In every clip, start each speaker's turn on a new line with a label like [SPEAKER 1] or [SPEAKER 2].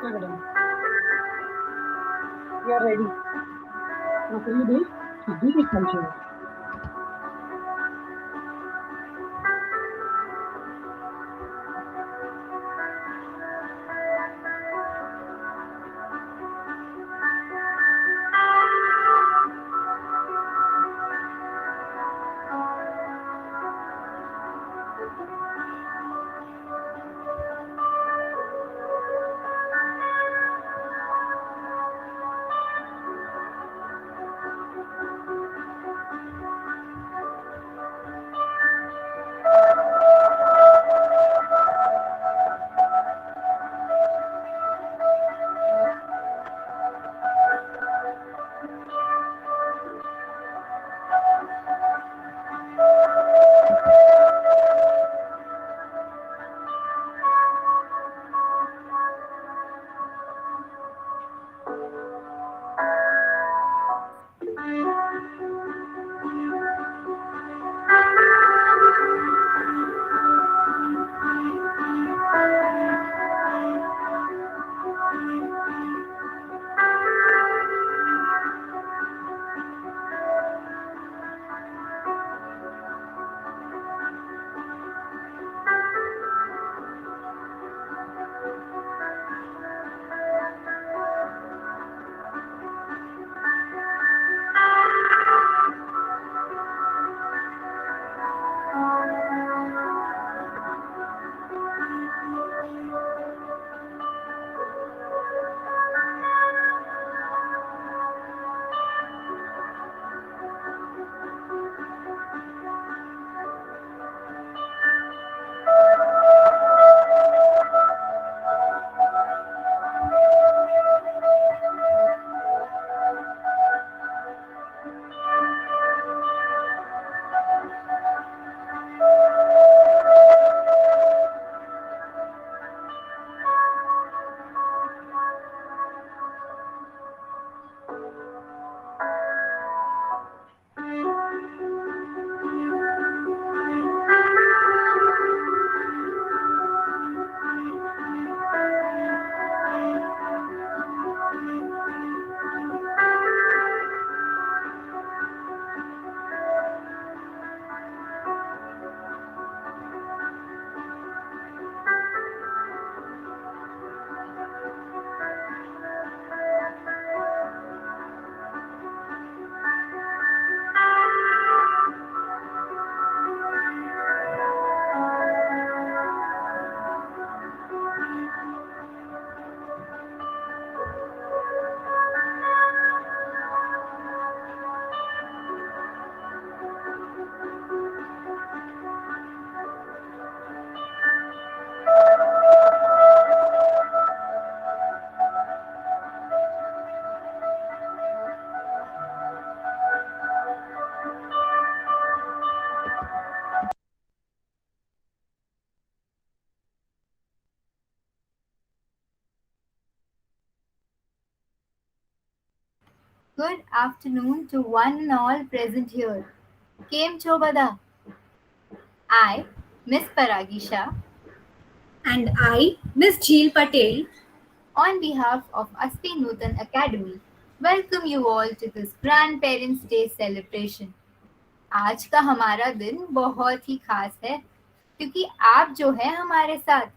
[SPEAKER 1] Okay, madam. We are ready. Now, can you do it? Do it, Sanjay.
[SPEAKER 2] Good afternoon to one and all present here. Kem Cho Bada. I, Miss Paragisha,
[SPEAKER 3] And I, Miss Jheel Patel.
[SPEAKER 2] on behalf of Asti Nutan Academy, welcome you all to this Grandparents' Day celebration. आज का हमारा दिन बहुत ही खास है क्योंकि आप जो है हमारे साथ.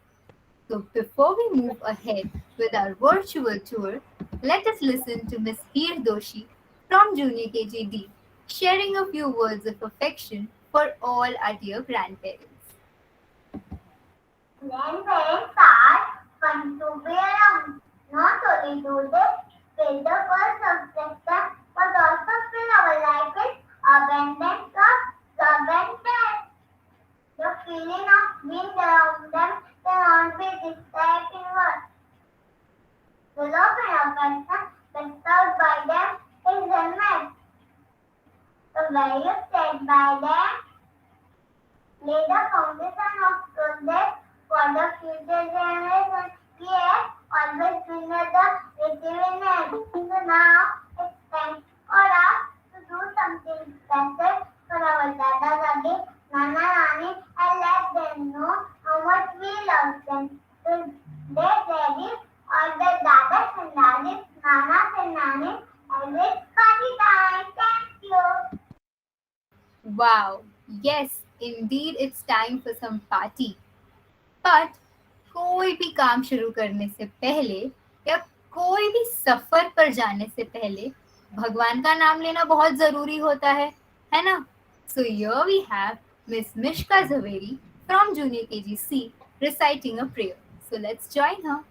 [SPEAKER 2] So before we move ahead with our virtual tour, let us listen to Miss Heer Doshi from Junior KGD, sharing a few words of affection for all our dear grandparents.
[SPEAKER 4] Grandparents are fun to be around. Not only do they fill the world of them, but also fill our life with abundance of love and care. The feeling of being around them cannot be described in words. The love and affection bestowed by them is unmatched. The values set by them lay the foundation of progress for the future generations. We have always been at the receiving end. So now it's time for us to do something special for our Dada Dadi, Nana Nani, and let them know how much we love them. So they ready all the
[SPEAKER 2] Wow, yes, indeed it's time for some party. But कोई भी काम शुरू करने से पहले या कोई भी सफर पर जाने से पहले भगवान का नाम लेना बहुत जरूरी होता है ना? So here we have Miss Mishka Zaveri from Junior KG C reciting a prayer. So let's join her.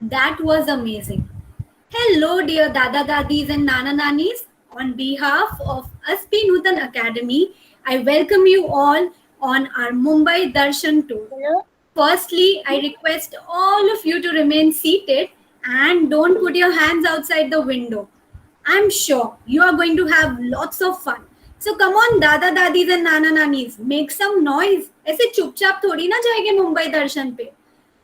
[SPEAKER 3] That was amazing. Hello, dear Dada Dadis and Nana Nanis. On behalf of Aspi Nutan Academy, I welcome you all on our Mumbai Darshan tour.
[SPEAKER 4] Hello.
[SPEAKER 3] Firstly, I request all of you to remain seated and don't put your hands outside the window. I'm sure you are going to have lots of fun. So come on, Dada Dadis and Nana Nanis, make some noise. ऐसे चुपचाप थोड़ी ना जाएंगे मुंबई दर्शन पे.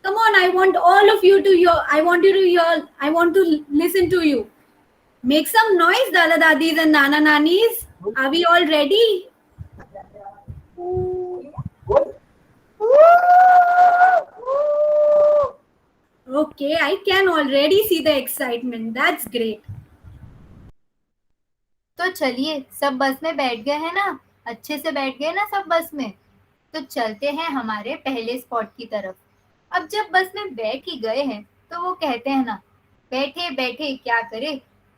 [SPEAKER 3] Come on, I want all of you to hear. I want you to hear. I want to listen to you. Make some noise, Dada Dadis and Nana Nanis. Are we all ready? Okay, I can already see the excitement. That's great.
[SPEAKER 2] तो चलिए, सब बस में बैठ गए हैं ना? अच्छे से बैठ गए ना सब बस में? तो चलते हैं हमारे पहले स्पॉट की तरफ. अब जब बस में बैठ ही गए हैं तो वो कहते हैं ना, बैठे बैठे क्या करे,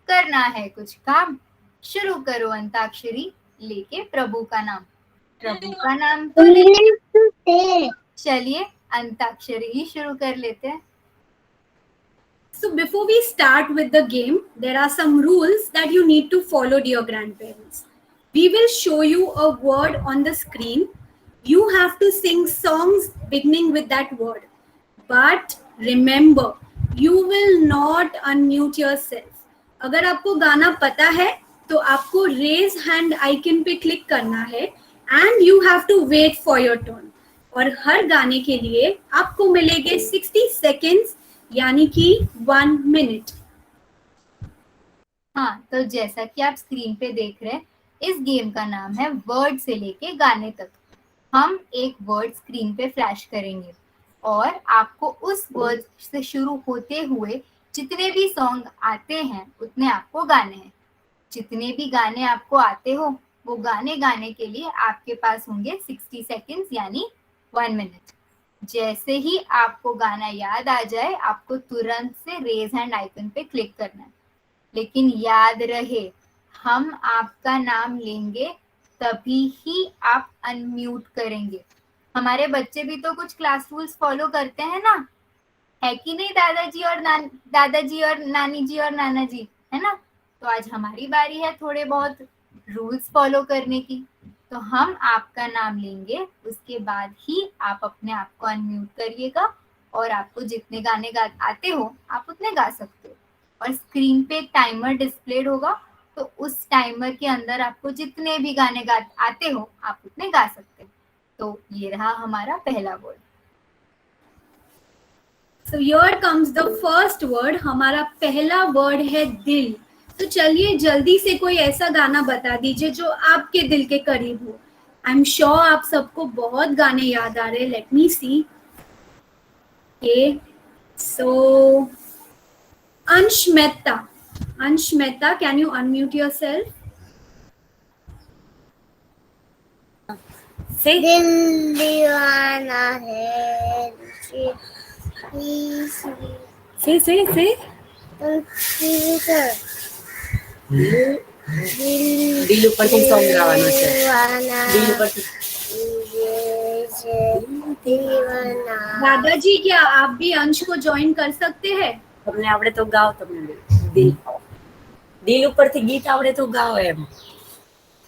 [SPEAKER 2] करना है कुछ काम, शुरू करो अंताक्षरी लेके प्रभु का नाम. प्रभु का नाम तो ले, चलिए अंताक्षरी ही शुरू कर लेते हैं.
[SPEAKER 3] So before we start with the game, there are some rules that you need to follow, dear grandparents. We will show you a word on the screen. You have to sing songs beginning with that word. But remember, you will not unmute yourself. अगर आपको गाना पता है तो आपको raise hand icon पे click करना है and you have to wait for your turn. और हर गाने के लिए आपको मिलेंगे 60 seconds यानी कि 1 minute.
[SPEAKER 2] हाँ, तो जैसा कि आप स्क्रीन पे देख रहे हैं, इस गेम का नाम है वर्ड से लेके गाने तक. हम एक वर्ड स्क्रीन पे फ्लैश करेंगे और आपको उस वर्ड से शुरू होते हुए जितने भी सॉन्ग आते हैं उतने आपको गाने हैं. जितने भी गाने आपको आते हो वो गाने गाने के लिए आपके पास होंगे 60 सेकेंड्स यानी 1 मिनट. जैसे ही आपको गाना याद आ जाए आपको तुरंत से रेज हैंड आइकन पे क्लिक करना है. लेकिन याद रहे, हम आपका नाम लेंगे तभी ही आप अनम्यूट करेंगे. हमारे बच्चे भी तो कुछ क्लास रूल्स फॉलो करते हैं ना, है कि नहीं दादाजी और नानी जी और नाना जी, है ना? तो आज हमारी बारी है थोड़े बहुत रूल्स फॉलो करने की. तो हम आपका नाम लेंगे, उसके बाद ही आप अपने आप को अनम्यूट करिएगा और आपको जितने गाने आते हो आप उतने गा सकते हो। और स्क्रीन पे एक टाइमर डिस्प्लेड होगा, तो उस टाइमर के अंदर आपको जितने भी गाने आते हो आप उतने गा सकते हो। तो ये रहा हमारा पहला word.
[SPEAKER 3] So here comes the first word. हमारा पहला वर्ड है दिल। तो चलिए जल्दी से कोई ऐसा गाना बता दीजिए जो आपके दिल के करीब हो। आई एम श्योर आप सबको बहुत गाने याद आ रहे हैं। लेट मी सी। सो अंश Mehta, can you unmute yourself?
[SPEAKER 4] दिल दीवाना है
[SPEAKER 3] से
[SPEAKER 1] દિલ ઉપરથી સોંગ ગાવાનું છે. દિલ ઉપરથી.
[SPEAKER 3] दादाजी क्या आप भी अंश को ज्वाइन कर सकते हैं?
[SPEAKER 1] તમને આવડે તો ગાઓ. તમને દિલ ઉપરથી ગીત આવડે તો ગાઓ એમ.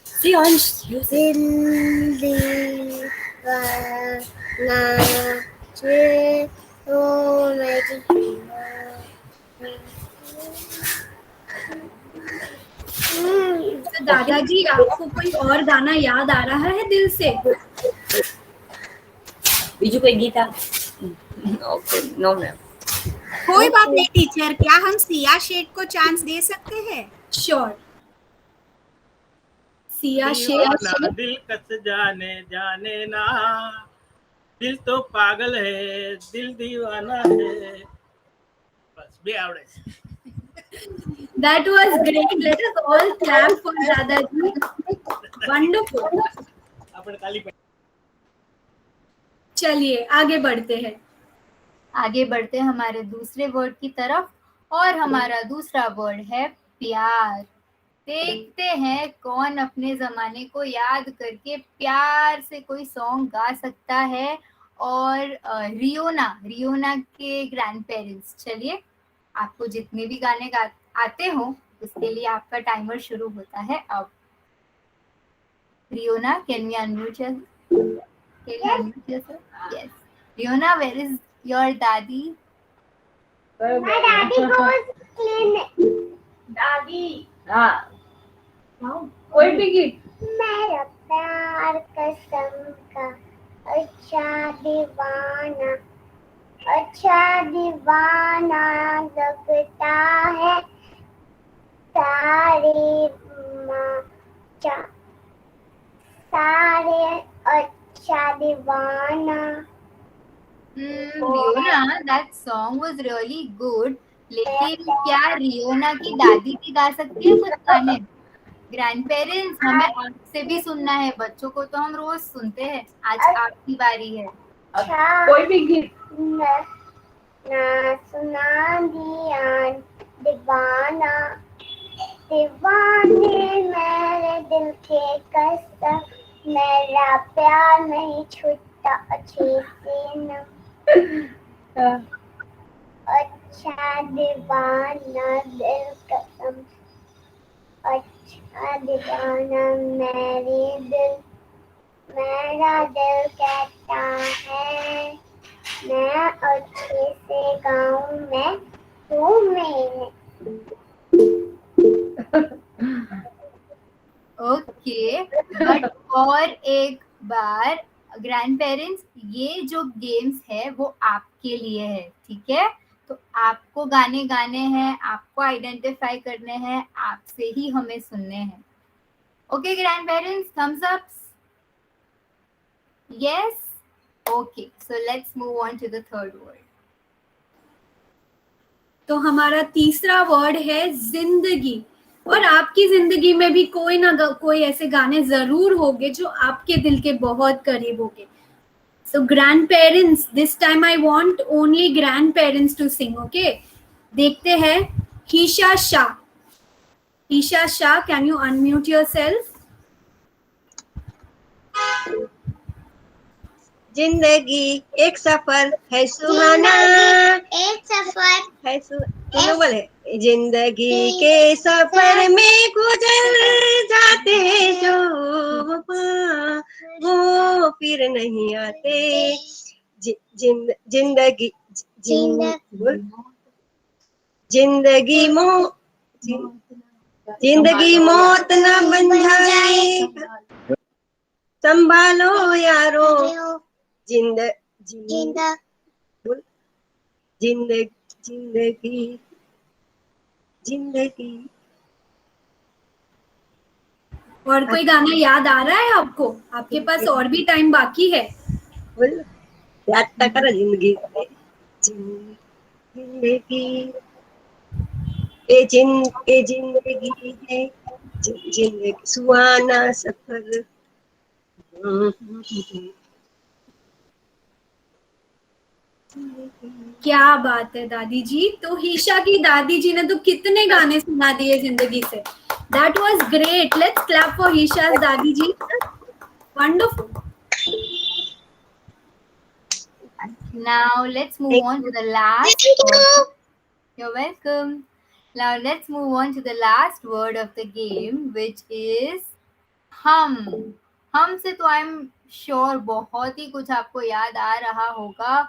[SPEAKER 1] See અંશ, you say.
[SPEAKER 4] दिल दीवाना है तो मेरी
[SPEAKER 3] तो दादाजी आपको कोई और गाना याद आ रहा है दिल से?
[SPEAKER 1] બીજું કોઈ ગીત આ? ઓકે, નો મેમ.
[SPEAKER 5] कोई बात नहीं टीचर, क्या हम सिया शेख को चांस दे सकते हैं?
[SPEAKER 3] श्योर। सिया
[SPEAKER 6] दीवाना
[SPEAKER 3] शेख।
[SPEAKER 6] दिल कस जाने जाने ना, दिल तो पागल है दिल दीवाना है. बस बे आवड़े.
[SPEAKER 3] That was great. Let us all clap for दादाजी. Wonderful.
[SPEAKER 6] આપણે તાલી પાડી.
[SPEAKER 3] चलिए आगे बढ़ते हैं।
[SPEAKER 2] आगे बढ़ते हैं हमारे दूसरे वर्ड की तरफ, और हमारा दूसरा वर्ड है प्यार। देखते हैं कौन अपने जमाने को याद करके प्यार से कोई सॉन्ग गा सकता है। और रियोना के ग्रैंड पेरेंट्स, चलिए आपको जितने भी गाने आते हो उसके लिए आपका टाइमर शुरू होता है अब। Riona, can we unmute yourself? Yes. Riona, where is your dadi?
[SPEAKER 4] My daddy goes clean.
[SPEAKER 1] દાદી. હા. કોઈ બી ગીત.
[SPEAKER 4] मेरा प्यार कसम का अच्छा दीवाना लगता है सारे अच्छा दीवाना।
[SPEAKER 2] Riona, that song was really good, लेकिन क्या रियोना की दादी भी गा सकती है कुछ गाने? ग्रैंड पेरेंट्स, हमें आपसे भी सुनना है। बच्चों को तो हम रोज सुनते हैं, आज आपकी बारी है।
[SPEAKER 4] अच्छा
[SPEAKER 1] કોઈ બી ગીત.
[SPEAKER 4] ना सुना दिया दीवाना दीवाने मेरे दिल के कसम, मेरा प्यार नहीं छूटता अच्छे से न। अच्छा दीवाना दिल कसम, अच्छा दीवाना मेरा दिल कहता है मैं अच्छे से गाऊं मैं तुम्हें।
[SPEAKER 2] ओके, बट और एक बार ग्रैंड पेरेंट्स, ये जो गेम्स है वो आपके लिए है, ठीक है? तो आपको गाने गाने हैं, आपको आइडेंटिफाई करने हैं, आपसे ही हमें सुनने हैं। Okay grandparents, thumbs up? Yes? Okay, so let's move on to the third word.
[SPEAKER 3] तो हमारा तीसरा वर्ड है जिंदगी। और आपकी जिंदगी में भी कोई ना कोई ऐसे गाने जरूर होंगे जो आपके दिल के बहुत करीब होंगे। So grandparents, this time I want only grandparents to sing, okay? देखते हैं Heesha Shah, can you unmute yourself?
[SPEAKER 7] जिंदगी एक सफर है सुहाना,
[SPEAKER 4] एक सफर
[SPEAKER 7] है दोनों बोले। जिंदगी के सफर में गुजर जाते हैं जो वो फिर नहीं आते। जिंदगी बोल। जिंदगी जिंदगी मौत न बन जाए, संभालो यारो। बोल। जिंदगी जिंदगी।
[SPEAKER 3] और कोई गाना याद आ रहा है आपको? आपके पास और भी टाइम बाकी है।
[SPEAKER 7] बोल याद तो करो। जिंदगी जिंदगी ये जिंदगी है, जिंदगी सुहाना सफर।
[SPEAKER 3] क्या बात है दादी जी। तो हीशा की दादी जी ने तो कितने गाने सुना दिए जिंदगी से। That was great. Let's clap for Heesha's dadi ji. Wonderful.
[SPEAKER 2] Now let's move on to the last word. You're welcome. Now let's move on to the last word of the game, which is hum. हम से तो I am sure बहुत ही कुछ आपको याद आ रहा होगा।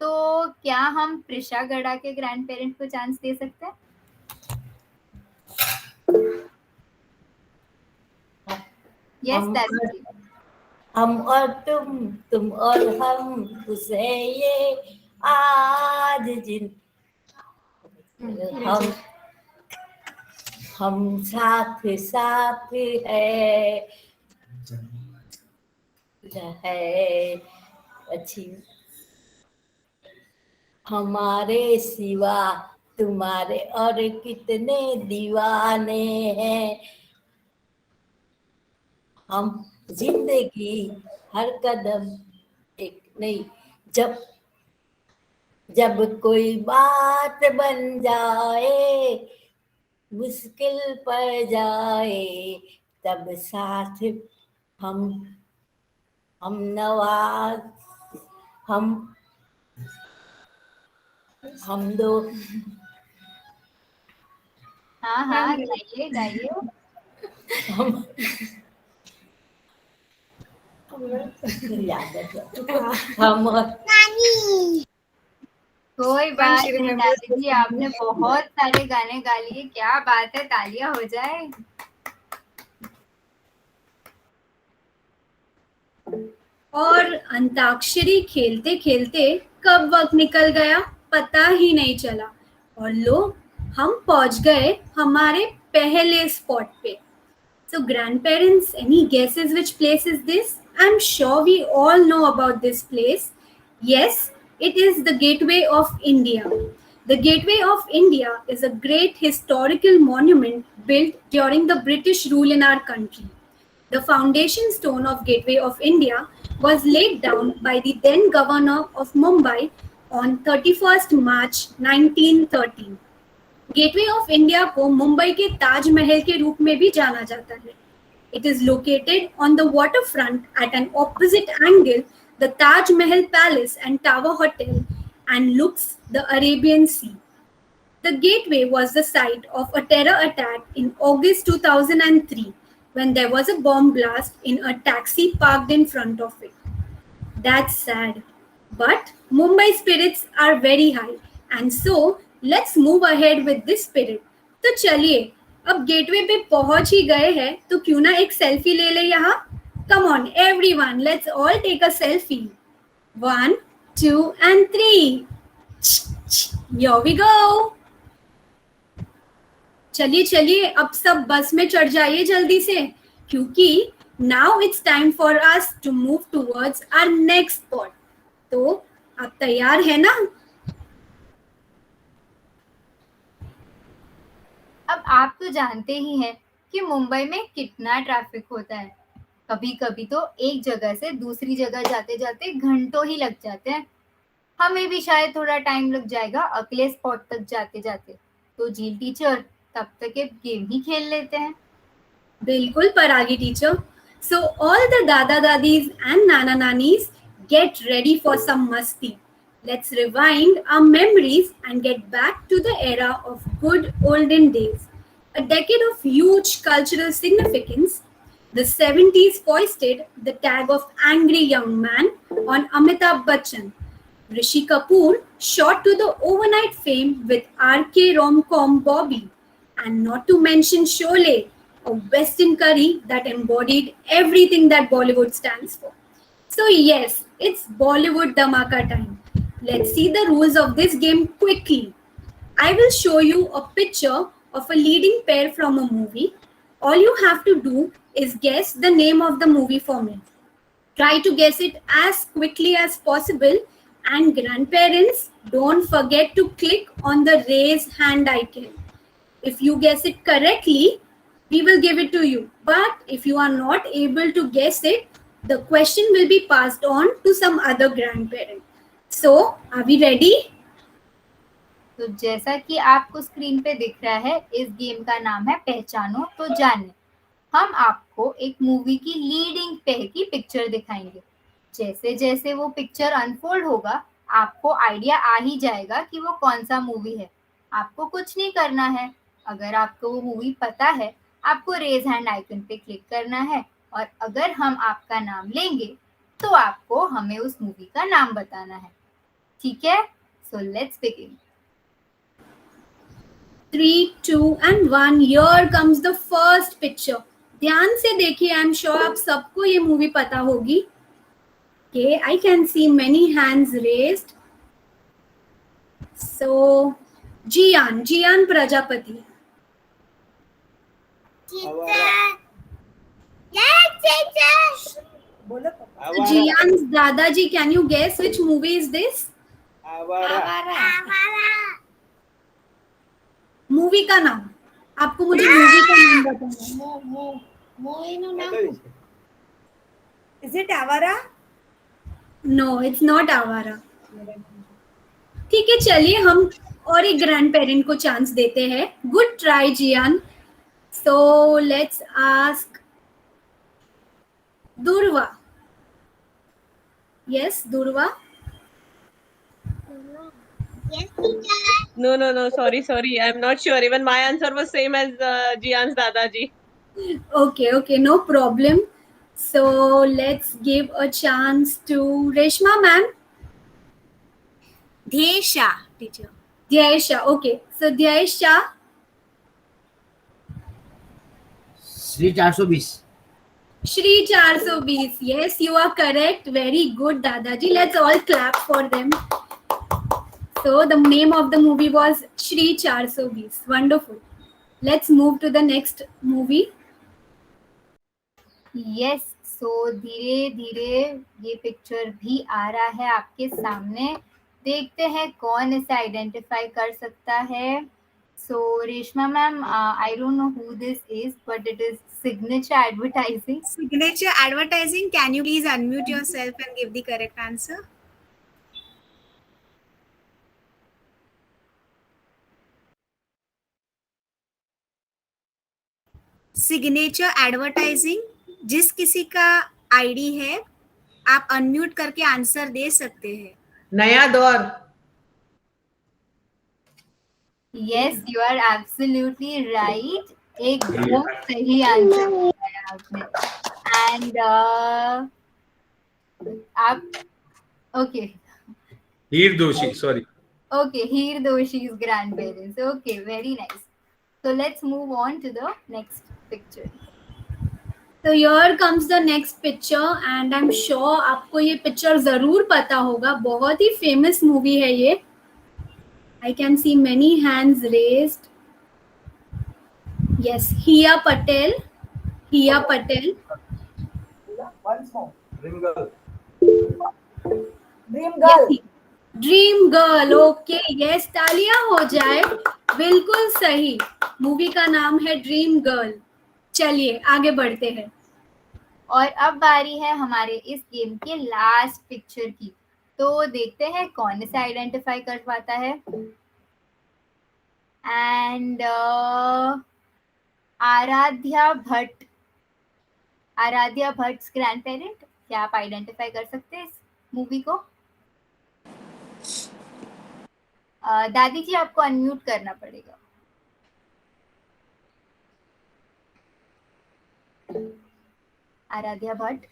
[SPEAKER 2] तो क्या हम प्रिशा गड़ा के ग्रैंड पेरेंट को चांस दे सकते हैं? यस दादी जी।
[SPEAKER 1] हम और तुम और हम, उसे ये आज हम साथ साथ है अच्छी। हमारे सिवा तुम्हारे और कितने दीवाने हैं। हम जिंदगी हर कदम एक नहीं, जब कोई बात बन जाए, मुश्किल पड़ जाए, तब साथ हम नवाज हम दो।
[SPEAKER 2] हाँ गाइए गाइए।
[SPEAKER 1] हम याद है हम
[SPEAKER 2] कोई बात नहीं दादी जी, आपने बहुत सारे गाने गा लिए। क्या बात है, तालियां हो जाए।
[SPEAKER 3] और अंताक्षरी खेलते खेलते कब वक्त निकल गया पता ही नहीं चला। और लो हम पहुंच गए हमारे पहले स्पॉट पे। So grandparents, any guesses which place is this? I'm sure we all know about this place. Yes, it is the Gateway of India. The Gateway of India is a great historical monument built during the British rule in our country. The foundation stone of Gateway of India was laid down by the then governor of Mumbai on 31st March 1913. Gateway of India को मुंबई के ताजमहल के रूप में भी जाना जाता है। It is located on the waterfront at an opposite angle, the Taj Mahal Palace and Tower Hotel, and looks the Arabian Sea. The gateway was the site of a terror attack in August 2003 when there was a bomb blast in a taxi parked in front of it. That's sad. But Mumbai spirits are very high, and so let's move ahead with this spirit. तो चलिए अब gateway पे पहुंच ही गए हैं तो क्यों ना एक सेल्फी ले ले यहाँ। Come on everyone, let's all take a selfie. 1, 2 and 3. Here we go. चलिए अब सब बस में चढ़ जाइए जल्दी से, क्योंकि now it's time for us to move towards our next spot. तो आप तैयार है ना?
[SPEAKER 2] अब आप तो जानते ही हैं कि मुंबई में कितना ट्रैफिक होता है। कभी कभी तो एक जगह से दूसरी जगह जाते जाते घंटों ही लग जाते हैं। हमें भी शायद थोड़ा टाइम लग जाएगा अगले स्पॉट तक जाते जाते। तो जील टीचर तब तक एक गेम ही खेल लेते हैं।
[SPEAKER 3] बिल्कुल परागी teacher. So all the dada dadis and nana nanis, get ready for some masti. Let's rewind our memories and get back to the era of good olden days. A decade of huge cultural significance, the 70s foisted the tag of angry young man on Amitabh Bachchan. Rishi Kapoor shot to the overnight fame with RK rom-com Bobby, and not to mention Sholay, a western curry that embodied everything that Bollywood stands for. So yes, it's Bollywood Dhamaka time. Let's see the rules of this game quickly. I will show you a picture of a leading pair from a movie. All you have to do is guess the name of the movie for me. Try to guess it as quickly as possible, and grandparents, don't forget to click on the raise hand icon. If you guess it correctly, we will give it to you. But if you are not able to guess it, the question will be passed on to some other grandparent. So, are we ready?
[SPEAKER 2] तो जैसा कि आपको screen पे दिख रहा है, इस game का नाम है पहचानो तो जाने। हम आपको एक मूवी की लीडिंग पेयर की पिक्चर दिखाएंगे। जैसे जैसे वो पिक्चर अनफोल्ड होगा, आपको आइडिया आ ही जाएगा कि वो कौन सा मूवी है। आपको कुछ नहीं करना है। अगर आपको वो मूवी पता है, आपको रेज हैंड आइकन पे क्लिक करना है, और अगर हम आपका नाम लेंगे तो आपको हमें उस मूवी का नाम बताना है। ठीक है? So let's begin.
[SPEAKER 3] 3, 2 and 1. Here comes the first picture. ध्यान से देखिए, आई एम श्योर आप सबको ये मूवी पता होगी। Okay, I can see many hands raised. So, Jian Prajapati. Jian's Dadaji, can you guess which movie is this? Movie का नाम, आपको मुझे मूवी का नाम बताना है।
[SPEAKER 5] Is it Avara?
[SPEAKER 3] No, it's not Awaara. ठीक है, चलिए हम और एक ग्रैंड पेरेंट को चांस देते हैं। Good try Jiyan. So let's ask Durva. Yes Durva.
[SPEAKER 7] No. Sorry. I'm not sure. Even my answer was same as Jian's Dadaji.
[SPEAKER 3] Okay, no problem. So let's give a chance to Reshma ma'am.
[SPEAKER 5] Dhyesha, teacher.
[SPEAKER 3] Dhyesha, okay. So Dhyesha.
[SPEAKER 8] Shri 420.
[SPEAKER 3] Shri 420. Yes, you are correct. Very good, Dadaji. Let's all clap for them. So the name of the movie was Shri 420. Wonderful. Let's move to the next movie.
[SPEAKER 2] Yes, so धीरे धीरे ये picture भी आ रहा है आपके सामने। देखते हैं कौन इसे आइडेंटिफाई कर सकता है। So Reshma ma'am, I don't know who this is, but it is signature advertising.
[SPEAKER 5] Signature advertising. Can you please unmute yourself and give the correct answer? Signature advertising. जिस किसी का आईडी है, आप अनम्यूट करके आंसर दे सकते हैं।
[SPEAKER 9] नया दौर।
[SPEAKER 2] Yes, you are absolutely right. एकदम सही आंसर दिया आपने। एंड आप ओके
[SPEAKER 10] हीर दोषी, sorry.
[SPEAKER 2] Okay, Heer Doshi's grandparents. Okay, very nice. So let's move on to the next picture.
[SPEAKER 3] So here comes the next picture and I'm sure आपको ये picture जरूर पता होगा। बहुत ही फेमस मूवी है ये। I can see many hands raised. Yes, Hiya Patel. Dream girl. Okay, yes, तालियां हो जाए। बिल्कुल सही, मूवी का नाम है ड्रीम गर्ल। चलिए आगे बढ़ते हैं।
[SPEAKER 2] और अब बारी है हमारे इस गेम के लास्ट पिक्चर की। तो देखते हैं कौन इसे आइडेंटिफाई कर पाता है। And Aradhya Bhatt grandparents, क्या आप आइडेंटिफाई कर सकते हैं मूवी को? दादी जी आपको अनम्यूट करना पड़ेगा। Aradhya Bhatt.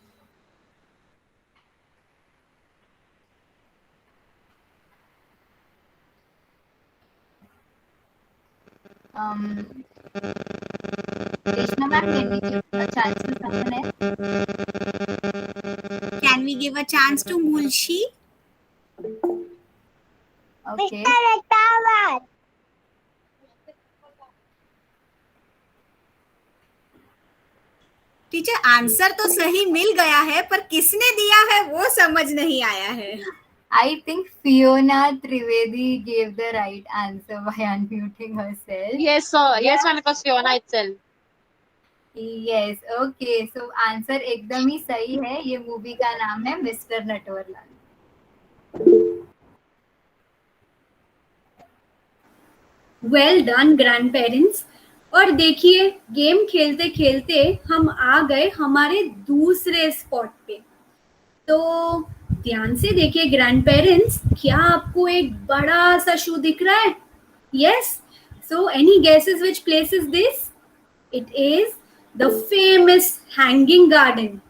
[SPEAKER 2] Reshma ma'am, can we give a chance to someone else?
[SPEAKER 5] Can we give a chance to Mulshi?
[SPEAKER 2] Okay.
[SPEAKER 5] Teacher answer तो सही मिल गया है, पर किसने दिया है वो समझ नहीं आया है।
[SPEAKER 2] I think Fiona Trivedi gave the right answer by unmuting herself.
[SPEAKER 9] Yes, sir. Yes, ma'am, it was Fiona itself.
[SPEAKER 2] Yes, okay. So answer एकदम ही सही है। ये मूवी का नाम है mister Natwarlal.
[SPEAKER 3] Well done grand parents. और देखिए गेम खेलते खेलते हम आ गए हमारे दूसरे स्पॉट पे। तो ध्यान से देखिए ग्रैंड पेरेंट्स, क्या आपको एक बड़ा सा शू दिख रहा है? Yes, so any guesses which place is this? It is the famous hanging garden.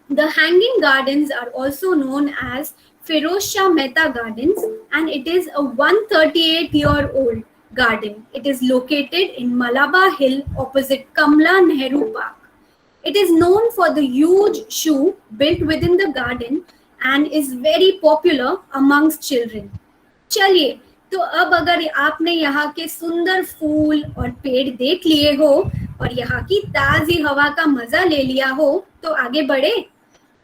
[SPEAKER 3] The hanging gardens are also known as Firoz Shah Mehta Gardens, and it is a 138-year-old garden. It is located in Malabar Hill opposite Kamla Nehru Park. It is known for the huge shoe built within the garden and is very popular amongst children. चलिए, तो अब अगर आपने यहाँ के सुंदर फूल और पेड़ देख लिए हो और यहाँ की ताजी हवा का मजा ले लिया हो, तो आगे बढ़े।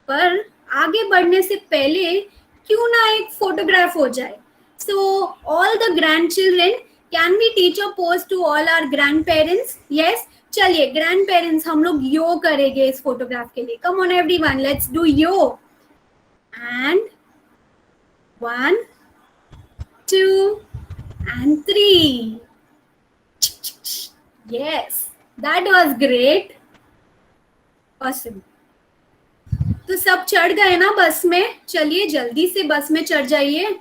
[SPEAKER 3] पर आगे बढ़ने से पहले क्यों ना एक फोटोग्राफ हो जाए। So all the grandchildren, can we teach a pose to all our grandparents? Yes, चलिए ग्रैंड पेरेंट्स हम लोग यो करेंगे इस फोटोग्राफ के लिए। Come on everyone, let's do yo. And 1 2 and 3. Yes, that was great. Awesome. तो सब चढ़ गए ना बस में? चलिए जल्दी से बस में चढ़ जाइए।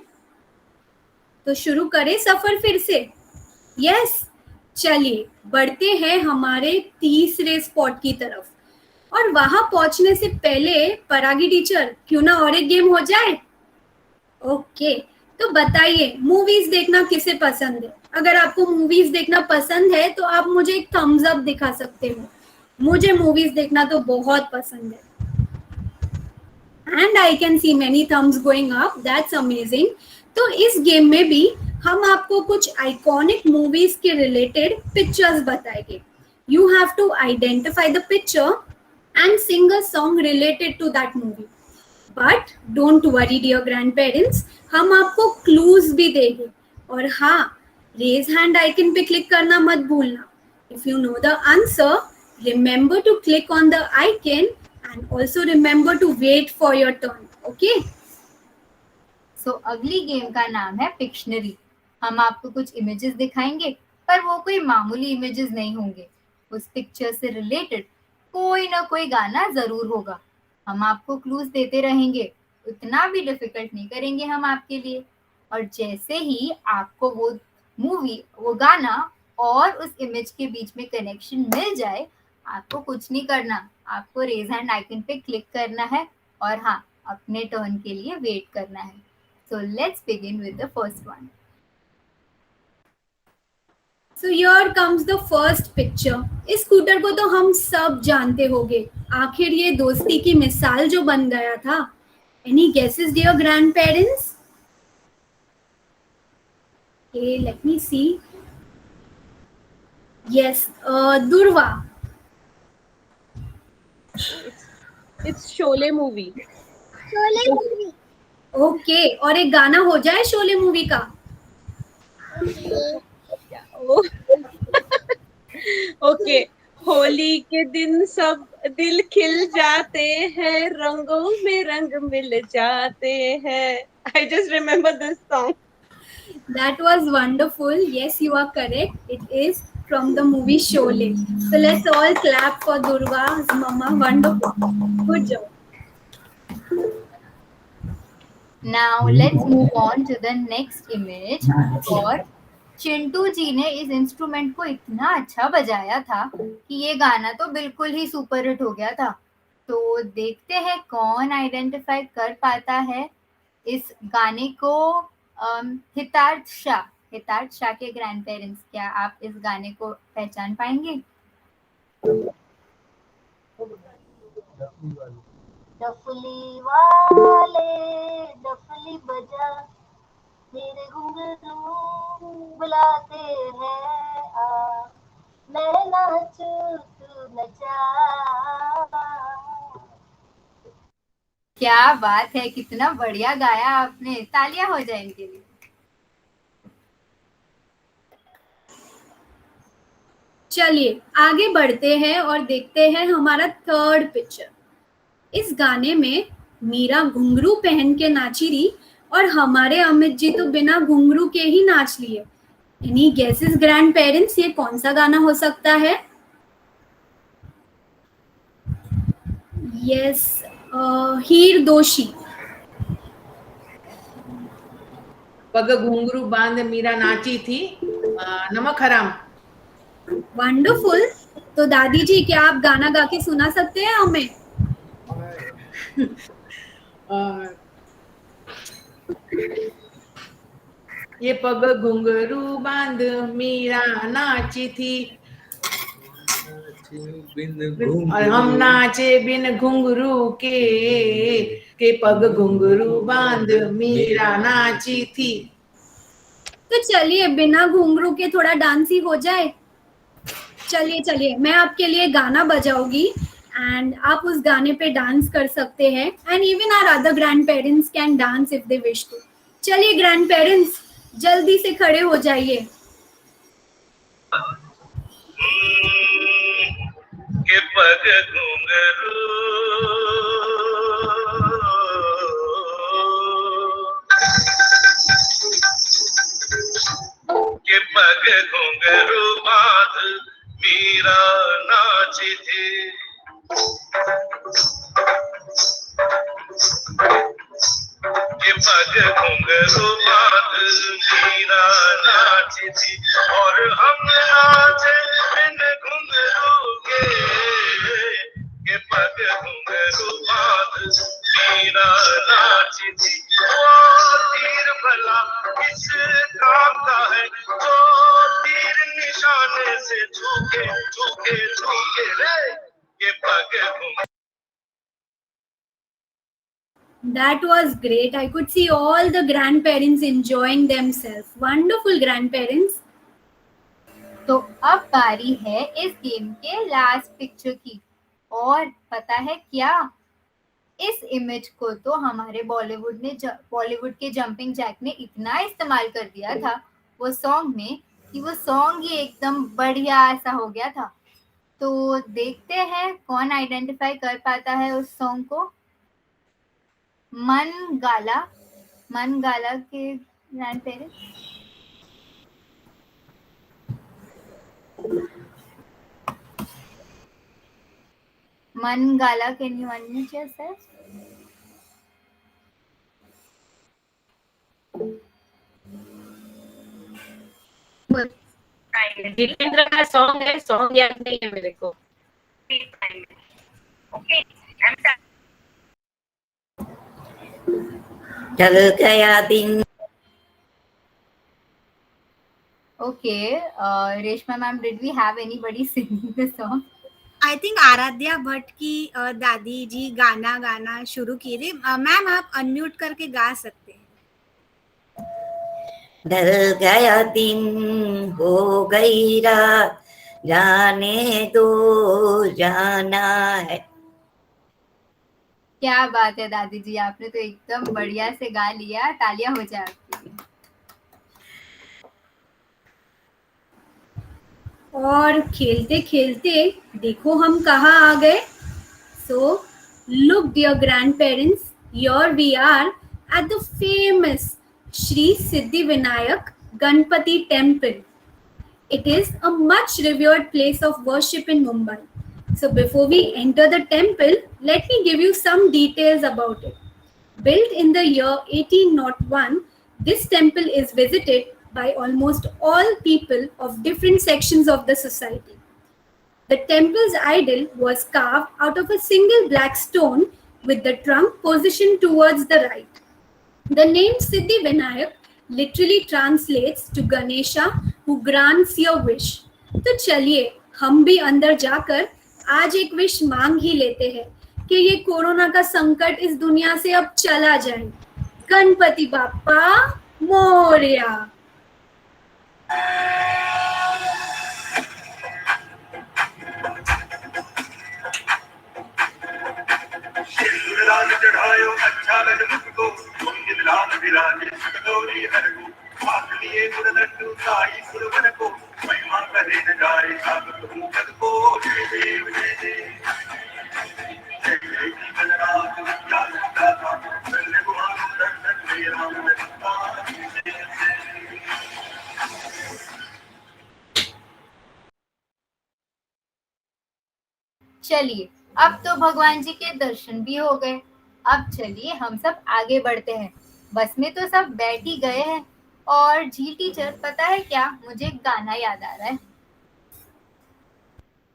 [SPEAKER 3] तो शुरू करें सफर फिर से। यस, चलिए बढ़ते हैं हमारे तीसरे स्पॉट की तरफ। और वहां पहुंचने से पहले परागी टीचर, क्यों ना और एक गेम हो जाए? ओके, तो बताइए मूवीज देखना किसे पसंद है? अगर आपको मूवीज देखना पसंद है तो आप मुझे एक थम्स अप दिखा सकते हो। मुझे मूवीज देखना तो बहुत पसंद है। And I can see many thumbs going up, that's amazing. तो इस गेम में भी हम आपको कुछ आइकॉनिक मूवीज के रिलेटेड पिक्चर्स बताएंगे। You have to identify the picture and sing a song related to that movie. But don't worry dear grandparents, हम आपको क्लूज भी देंगे। और हाँ, रेज हैंड आइकन पे क्लिक करना मत भूलना। If you know the answer, remember to click on the icon and also remember to wait for your turn. Okay,
[SPEAKER 2] so अगली गेम का नाम है पिक्शनरी। हम आपको कुछ इमेजेस दिखाएंगे, पर वो कोई मामूली इमेजेस नहीं होंगे। उस पिक्चर से रिलेटेड कोई ना कोई गाना जरूर होगा। हम आपको क्लूज देते रहेंगे, उतना भी डिफिकल्ट नहीं करेंगे हम आपके लिए। और जैसे ही आपको वो मूवी, वो गाना और उस इमेज के बीच में कनेक्शन मिल जाए, आपको कुछ नहीं करना, आपको रेज हैंड आइकन पे क्लिक करना है और हाँ, अपने टर्न के लिए वेट करना है। So let's begin with the first one.
[SPEAKER 3] So here comes the first picture. इस स्कूटर को तो हम सब जानते होंगे, आखिर ये दोस्ती की मिसाल जो बन गया था। Any guesses, dear grandparents? Okay, let me see. Yes, Durva.
[SPEAKER 9] It's Sholay movie.
[SPEAKER 3] Okay, और एक गाना हो जाए शोले मूवी का।
[SPEAKER 9] ओके, होली के दिन सब दिल खिल जाते हैं, रंगों में रंग मिल जाते हैं। I just remember this song.
[SPEAKER 3] That was wonderful. Yes, you are correct. It is from the movie Sholay. So let's all clap for Durva's mama. Wonderful. Good job.
[SPEAKER 2] Now let's move on to the next image. और चिंटू जी ने इस instrument को इतना अच्छा बजाया था कि ये गाना तो बिल्कुल ही सुपर हिट हो गया था. तो देखते हैं कौन आइडेंटिफाई कर पाता है इस गाने को. हितार्थ शाह के ग्रैंड पेरेंट्स, क्या आप इस गाने को पहचान पाएंगे?
[SPEAKER 4] डफली वाले डफली बजा, मेरे घुंघरू बुलाते हैं आ, मैं नाचूं तू नचा.
[SPEAKER 2] क्या बात है, कितना बढ़िया गाया आपने. तालियां हो जाए इनके लिए.
[SPEAKER 3] चलिए आगे बढ़ते हैं और देखते हैं हमारा थर्ड पिक्चर. इस गाने में मीरा घुंघरू पहन के नाची रही और हमारे अमित जी तो बिना घुंघरू के ही नाच लिए. एनी गेसेस ग्रैंड पेरेंट्स, ये कौन सा गाना हो सकता है? यस, हीर दोषी.
[SPEAKER 11] पग घुंघरू बांध मीरा नाची थी, नमक हराम.
[SPEAKER 3] वंडरफुल. तो दादी जी, क्या आप गाना गा के सुना सकते हैं हमें?
[SPEAKER 11] ये पग घुंघरू बांध मीरा नाची थी, और हम नाचे बिन घुंघरू के पग घुंघरू बांध मीरा नाची थी.
[SPEAKER 3] तो चलिए बिना घुंघरू के थोड़ा डांस ही हो जाए. चलिए मैं आपके लिए गाना बजाऊंगी एंड आप उस गाने पे डांस कर सकते हैं. And even our other grandparents can dance if they wish to. चलिए ग्रैंड पेरेंट्स, जल्दी से खड़े हो जाइए.
[SPEAKER 12] के पग घुंघरू के पग घुंघरू बांध मीरा नाची थी, के पग घुंघरू बांध मीरा नाची थी, और हम नाचे बिन घुंघरू के पग घुंघरू बांध मीरा नाची थी. वो तीर भला किस काम का है, जो तीर निशाने से छूके छूके छूके रे के पग घुंघरू.
[SPEAKER 3] That was great. I could see all the grandparents enjoying themselves. Wonderful grandparents.
[SPEAKER 2] तो अब बारी है इस गेम के लास्ट पिक्चर की. और पता है क्या, इस इमेज को तो हमारे बॉलीवुड के जंपिंग जैक ने इतना इस्तेमाल कर दिया था वो सॉन्ग में कि वो सॉन्ग ही एकदम बढ़िया ऐसा हो गया था. तो देखते हैं कौन आइडेंटिफाई कर पाता है उस सॉन्ग को. मन गाला के grandparents. Mangala, can you unmute yourself?
[SPEAKER 9] Jitendra का सॉन्ग है, सॉन्ग याद नहीं है मेरे को.
[SPEAKER 1] चल गया दिन.
[SPEAKER 2] Okay, Reshma ma'am, did we have anybody singing the song?
[SPEAKER 5] I think Aradhya Bhatt की दादी जी गाना शुरू किए थे. मैम आप अनम्यूट करके गा सकते हैं.
[SPEAKER 1] ढल गया दिन हो गई रात, जाने दो जाना है.
[SPEAKER 2] क्या बात है दादी जी, आपने तो एकदम बढ़िया से गा लिया. तालियां हो जाए आपके लिए.
[SPEAKER 3] और खेलते खेलते देखो हम कहाँ आ गए. So look dear grandparents, here we are at the famous Shri Siddhi Vinayak Ganpati Temple. It is a much revered place of worship in Mumbai. So before we enter the temple, let me give you some details about it. Built in the year 1801, this temple is visited by almost all people of different sections of the society. The temple's idol was carved out of a single black stone with the trunk positioned towards the right. The name Siddhi Vinayak literally translates to Ganesha who grants your wish. तो चलिए हम भी अंदर जाकर आज एक wish मांग ही लेते हैं कि ये कोरोना का संकट इस दुनिया से अब चला जाए. गणपति बाप्पा मोरया.
[SPEAKER 12] राज चढ़ायो अच्छा लग मुझको तुम लाल विराजे गौरी हर को पास लिए गुड़ लड्डू साई सुरवन को महिमा करे न जाए सब तुम पद को जय देव जय देव जय जय की बलराम या लंका था चलने गुहार दर्शन जय राम लंका
[SPEAKER 2] चलिए अब तो भगवान जी के दर्शन भी हो गए. अब चलिए हम सब आगे बढ़ते हैं. बस में तो सब बैठ ही गए हैं और जी टीचर पता है क्या, मुझे एक गाना याद आ रहा है.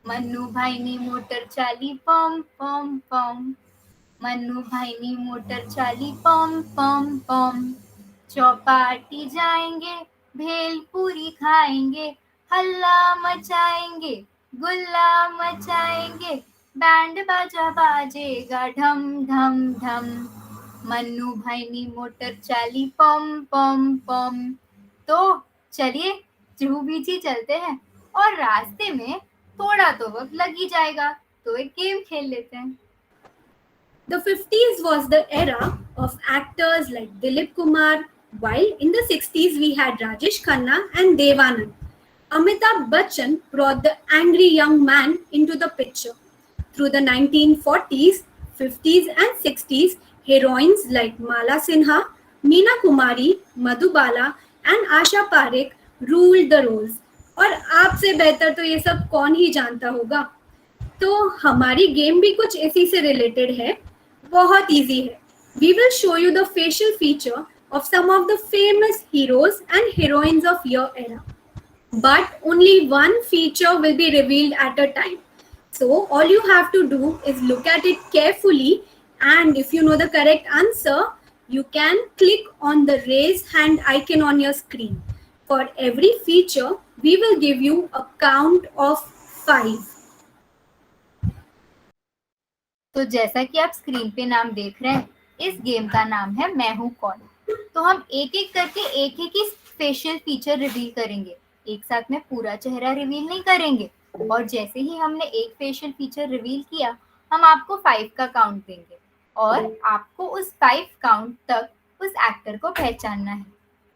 [SPEAKER 2] मन्नू भाई नी मोटर चाली पम पम पम, मन्नू भाई नी मोटर चाली पम पम पम, चौपाटी जाएंगे भेल पूरी खाएंगे, हल्ला मचाएंगे गुल्ला मचाएंगे, बैंड बाजा बाजेगा ढम ढम ढम, मन्नू भाई नी मोटर चाली पम पम पम. तो चलिए जुहू बीच ही चलते हैं और रास्ते में थोड़ा तो वक्त लग ही जाएगा, तो एक गेम खेल लेते हैं.
[SPEAKER 3] The 50s was the era of actors like Dilip Kumar, while in the 60s we had Rajesh Khanna and Dev Anand. Amitabh Bachchan brought the angry young man into the picture. Through the 1940s, 50s and 60s, heroines like Mala Sinha, Meena Kumari, Madhubala and Asha Parekh ruled the roles. और आपसे बेहतर तो ये सब कौन ही जानता होगा. तो हमारी गेम भी कुछ इसी से रिलेटेड है. बहुत इजी है. We will show you the facial feature of some of the famous heroes and heroines of your era. But only one feature will be revealed at a time. So all you have to do is look at it carefully, and if you know the correct answer, you can click on the raise hand icon on your screen. For every feature, we will give you a count of 5.
[SPEAKER 2] तो जैसा कि आप screen पे नाम देख रहे हैं, इस गेम का नाम है मैं हूँ कौन. तो हम एक एक करके एक एक ही फेशियल फीचर रिवील करेंगे. एक साथ में पूरा चेहरा रिवील नहीं करेंगे. और जैसे ही हमने एक फेशियल फीचर रिवील किया, हम आपको 5 का काउंट देंगे और आपको उस 5 काउंट तक उस एक्टर को पहचानना है.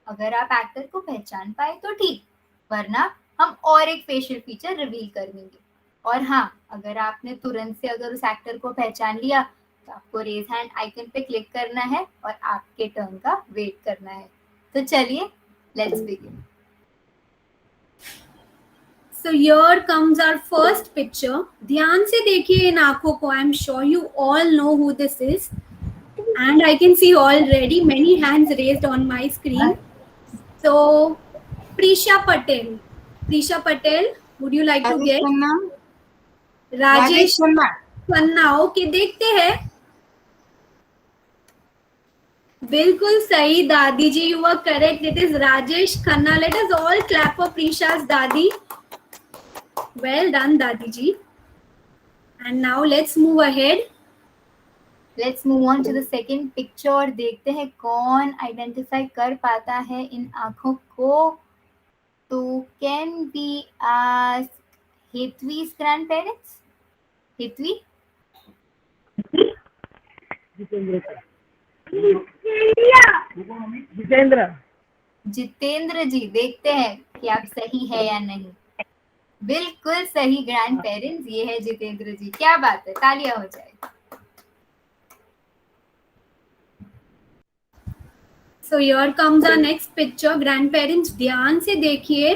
[SPEAKER 2] अगर आप एक्टर को पहचान पाए तो ठीक, वरना हम और एक फेशियल फीचर रिवील कर देंगे. और हाँ, अगर आपने तुरंत से अगर उस एक्टर को पहचान लिया तो आपको रेज हैंड आइकन पे क्लिक करना है और आपके टर्न का वेट करना है. तो चलिए let's begin.
[SPEAKER 3] So here comes our first picture. ध्यान से देखिए इन आंखों को. I'm sure you all know who this is, and I can see already many hands raised on my screen. So Prisha Patel. Prisha Patel, would you like to guess? Rajesh Khanna. Okay, देखते हैं. बिल्कुल सही दादी जी, you are correct. It is Rajesh Khanna. Let us all clap for Prisha's dadi. Well done, Dadi ji. And now let's move ahead.
[SPEAKER 2] Let's move on to the second picture और देखते हैं कौन identify कर पाता है इन आंखों को. तो can we ask Hitvi's grandparents? Hitvi? Jitendra जी, देखते हैं कि आप सही है या नहीं. बिल्कुल सही ग्रैंड पेरेंट्स, ये है जितेंद्र जी. क्या बात है, तालियां हो जाए.
[SPEAKER 3] So here comes our next picture. Grandparents, ध्यान से देखिए.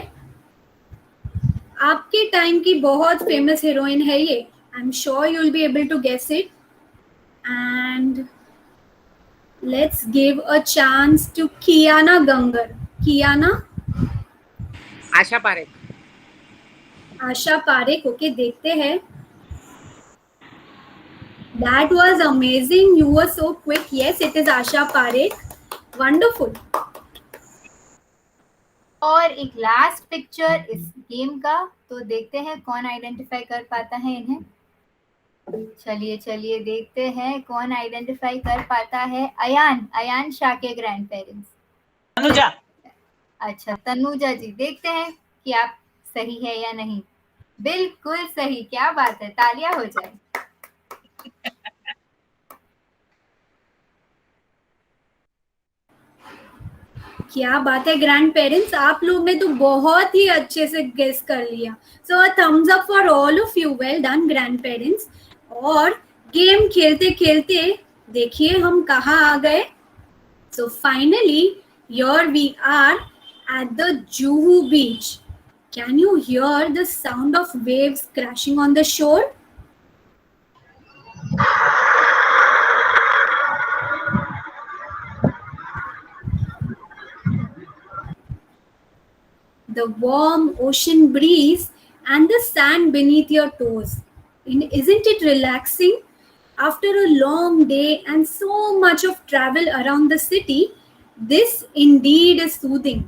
[SPEAKER 3] आपके टाइम की बहुत फेमस हीरोइन है ये. I'm sure you'll be able to guess it. And Let's give a chance to Kiana Gangar. Kiana?
[SPEAKER 11] Asha Parekh.
[SPEAKER 3] Asha Parekh. Okay, देखते हैं. That was amazing. You were so quick. Yes, it is Asha Parekh. Wonderful.
[SPEAKER 2] और एक last picture इस game का, तो देखते हैं कौन आइडेंटिफाई कर पाता है इन्हें. चलिए देखते हैं कौन आइडेंटिफाई कर पाता है. अयान शाह के ग्रैंड पेरेंट्स.
[SPEAKER 6] तनुजा.
[SPEAKER 2] अच्छा, तनुजा जी, देखते हैं कि आप सही है या नहीं. बिल्कुल सही. क्या बात है, तालियां हो जाए.
[SPEAKER 3] क्या बात है ग्रैंड पेरेंट्स, आप लोग ने तो बहुत ही अच्छे से गेस कर लिया. सो Thums up for all of you. Well done grand parents. और गेम खेलते खेलते देखिए हम कहाँ आ गए. So finally here we are at the Juhu beach. Can you hear the sound of waves crashing on the shore? The warm ocean breeze and the sand beneath your toes. Isn't it relaxing? After a long day and so much of travel around the city, this indeed is soothing.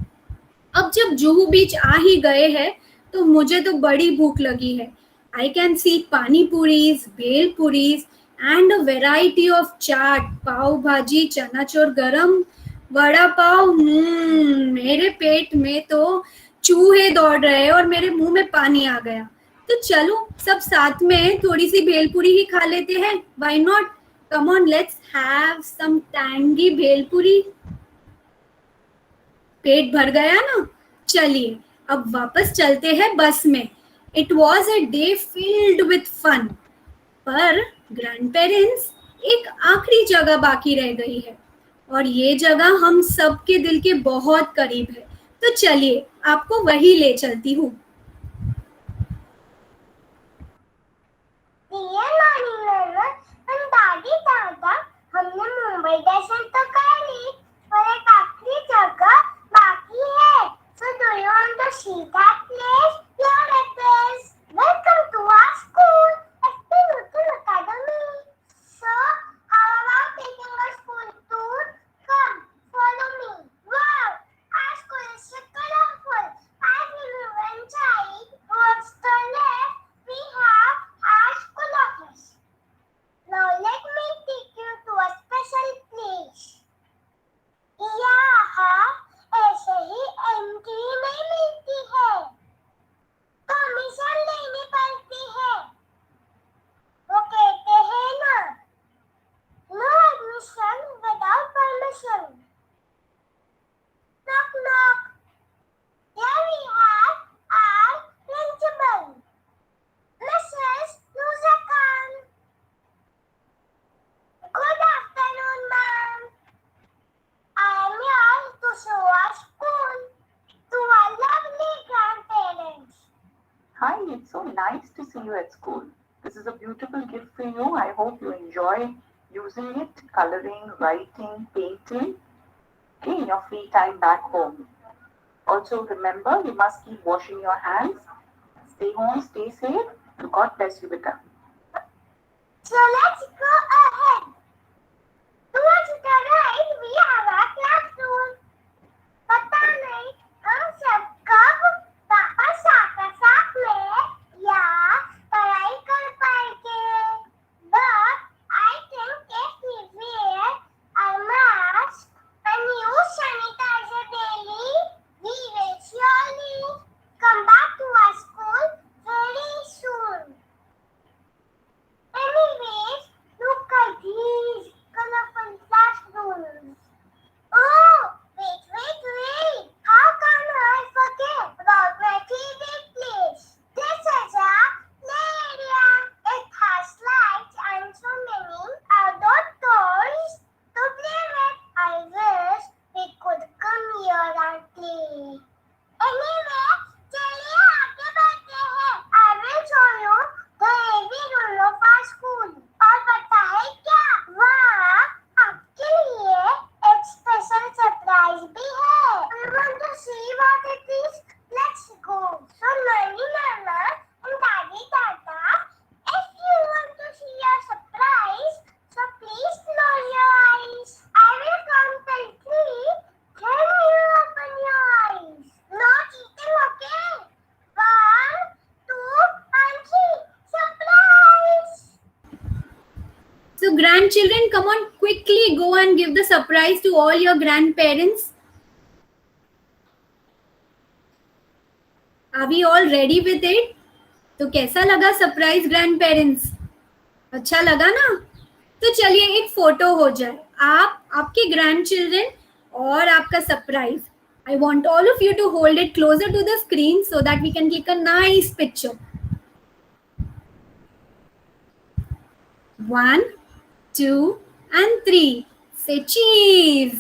[SPEAKER 3] अब जब जुहू बीच आ ही गए हैं तो मुझे तो बड़ी भूख लगी है. I can see pani puris, bhel puris and a variety of chaat, पाव भाजी, चनाचोर गरम, वड़ा पाव. मेरे पेट में तो चूहे दौड़ रहे हैं और मेरे मुंह में पानी आ गया. तो चलो सब साथ में थोड़ी सी भेलपुरी ही खा लेते हैं. Why not? Come on, let's have some tangy bhelpuri. पेट भर गया ना. चलिए अब वापस चलते हैं बस में. It was a day filled with fun. पर ग्रैंड पेरेंट्स, एक आखिरी जगह बाकी रह गई है और ये जगह हम सबके दिल के बहुत करीब है. तो चलिए आपको वही ले चलती हूँ.
[SPEAKER 4] हमने मुंबई दर्शन तो कर ली, पर एक आखिरी जगह बाकी है. So do you want to see that place? Here it is. Welcome to our school, SP Newton Academy. So how about taking a school tour? Come, follow me. Wow, our school is so colorful. As we move inside, towards the left, we have our school office. Now let me take you to a special place. यहाँ ऐसे ही entry नहीं मिलती है, permission लेनी पड़ती है. वो कहते हैं ना, no admission without permission. Knock knock. Here we have our principal, Mrs. Nusa Khan. Good afternoon, ma'am. I am here to show our school to our lovely grandparents.
[SPEAKER 13] Hi, it's so nice to see you at school. This is a beautiful gift for you. I hope you enjoy using it, coloring, writing, painting, okay, in your free time back home. Also, remember, you must keep washing your hands. Stay home, stay safe. God bless you, beta.
[SPEAKER 4] So let's go ahead. Towards the right, we have our classroom. पता नहीं हम सब कब वापस आकर साथ में या पढ़ाई कर पाएंगे. But I think if we wear our mask and use sanitizer daily, we will surely come back to our school very soon. Anyways, look at
[SPEAKER 3] grandchildren, come on, quickly go and give the surprise to all your grandparents. Are we all ready with it? तो कैसा लगा surprise grand parents? अच्छा लगा ना? तो चलिए एक photo हो जाए, आप, आपके ग्रैंड चिल्ड्रन और आपका surprise. I want all of you to hold it closer to the screen so that we can click a nice picture. 1, 2, and 3. Say cheese.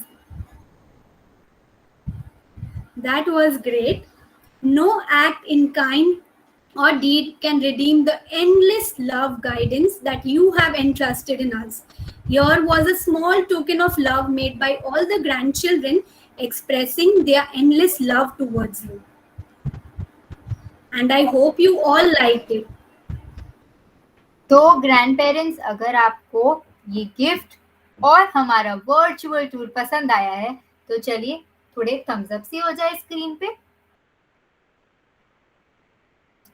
[SPEAKER 3] That was great. No act in kind or deed can redeem the endless love guidance that you have entrusted in us. Here was a small token of love made by all the grandchildren expressing their endless love towards you. And I hope you all liked it.
[SPEAKER 2] तो grand parents, अगर आपको ये gift और हमारा virtual tour पसंद आया है तो चलिए थोड़े थम्स अप सी हो जाए स्क्रीन पे.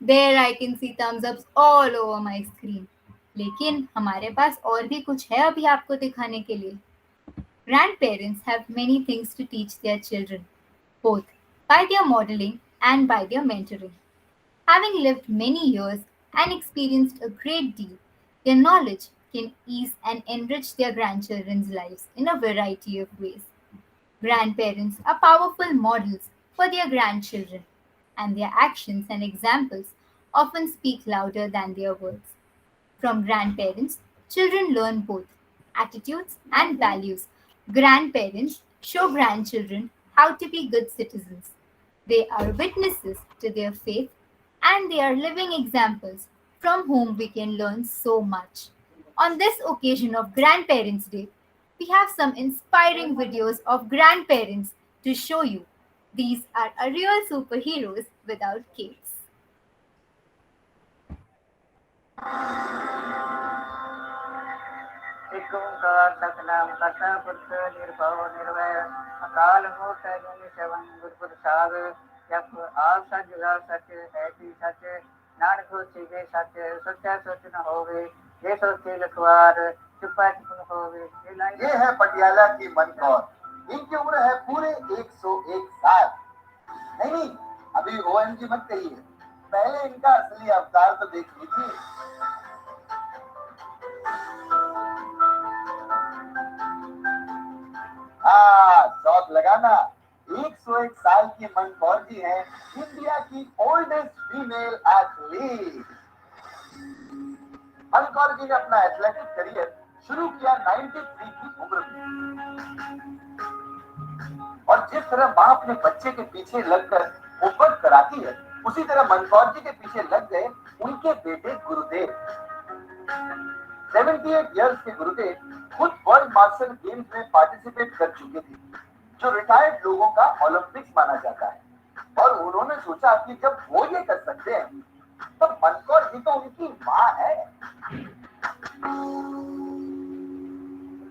[SPEAKER 2] There I can see thumbs ups all over my screen. लेकिन हमारे पास और भी कुछ है अभी आपको दिखाने के लिए. Grandparents have many things to teach their children, both by their modeling and by their mentoring. Having lived many years and experienced a great deal, their knowledge can ease and enrich their grandchildren's lives in a variety of ways. Grandparents are powerful models for their grandchildren, and their actions and examples often speak louder than their words. From grandparents, children learn both attitudes and values. Grandparents show grandchildren how to be good citizens. They are witnesses to their faith, and they are living examples from whom we can learn so much. On this occasion of Grandparents' Day, we have some inspiring videos of grandparents to show you. These are a real superheroes without capes.
[SPEAKER 14] एक ओंकार सतनाम करता पुरुष निर्भव निर्भय अकाल मूर्त अजूनी seven Gurpurab साग जप आप सच जुगा सच है भी सच नानक हो चीजे सच सच्चा सोच न होवे ये सोचे लखवार चुपा चुप होवे
[SPEAKER 15] ये है पटियाला की मनकौर. इनकी उम्र है पूरे 101 साल. नहीं, अभी OMG मत कहिए, पहले इनका असली अवतार तो देख लीजिए. शौक लगाना. 101 साल की मनकौर जी हैं इंडिया की ओल्डेस्ट फीमेल एथलीट. मनकौर जी ने अपना एथलेटिक करियर शुरू किया 93 की उम्र में. और जिस तरह माँ अपने बच्चे के पीछे लगकर उपज कराती है, उसी तरह मनकौर जी के पीछे लग गए उनके बेटे गुरुदेव. 78 इयर्स के गुरुदेव खुद वर्ल्ड मास्टर गेम्स में पार्टिसिपेट कर चुके थे, जो रिटायर्ड लोगों का ओलंपिक्स माना जाता है. और उन्होंने सोचा कि जब वो ये कर सकते हैं तो मनकौर जी तो उनकी माँ है.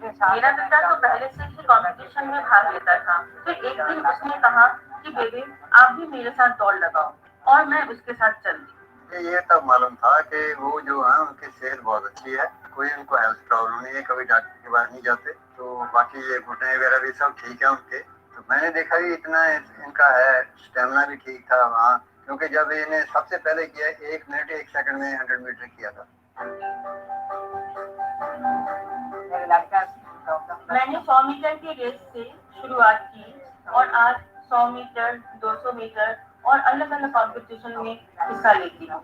[SPEAKER 16] मेरा बेटा तो पहले से ही कंपटीशन में भाग लेता था. फिर एक दिन उसने कहा कि बेबी आप भी मेरे साथ दौड़ लगाओ, और मैं उसके साथ चल दी.
[SPEAKER 17] ये तब मालूम था कि वो जो है उनकी सेहत बहुत अच्छी है, कोई उनको हेल्थ प्रॉब्लम नहीं है, कभी डॉक्टर के पास नहीं जाते. तो बाकी ये घुटने वगैरह भी सब ठीक है उनके. तो मैंने देखा कि इतना इनका है, स्टेमिना भी ठीक था वहाँ, क्योंकि जब इन्हें सबसे पहले किया 1 मिनट 1 सेकंड में 100 मीटर किया था.
[SPEAKER 16] मैंने 100 मीटर की रेस से शुरुआत की और आज 100 मीटर, 200 मीटर और अलग अलग कंपटीशन में हिस्सा लेती हूँ.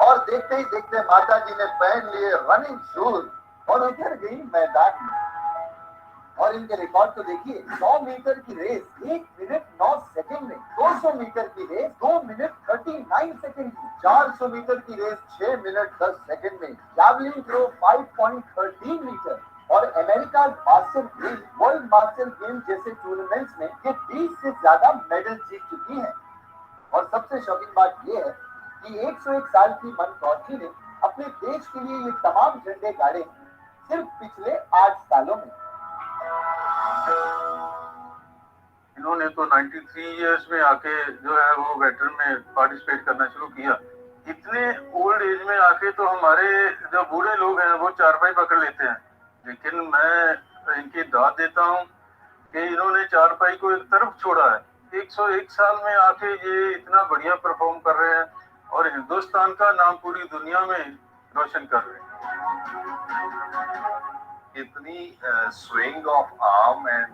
[SPEAKER 15] और देखते ही देखते माता जी ने पहन लिए रनिंग शूज और उतर गई मैदान में. और इनके रिकॉर्ड तो देखिए, 100 मीटर की रेस 1 मिनट 9 सेकंड में, 200 मीटर की रेस 2 मिनट 39 सेकंड की, 400 मीटर की रेस 6 मिनट 10 सेकंड में, जैवलिन थ्रो 5.13 मीटर. और America master game, world master game जैसे टूर्नामेंट्स में ये 20 से ज्यादा मेडल जीत चुकी हैं. और सबसे शॉकिंग बात ये है कि 101 साल की मनकौर जी ने अपने देश के लिए ये तमाम झंडे गाड़े सिर्फ पिछले 8 सालों में.
[SPEAKER 17] इन्होंने तो 93 इयर्स में आके जो है वो वेटरन में पार्टिसिपेट करना शुरू किया.
[SPEAKER 10] इतने ओल्ड एज में आके तो हमारे जो बूढ़े लोग हैं वो चारपाई पकड़ लेते हैं, लेकिन मैं इनकी दाद देता हूँ कि इन्होंने चारपाई को एक तरफ छोड़ा है। 101 साल में आके ये इतना बढ़िया परफॉर्म कर रहे हैं और हिंदुस्तान का नाम पूरी दुनिया में रोशन कर रहे हैं।
[SPEAKER 15] इतनी swing of arm and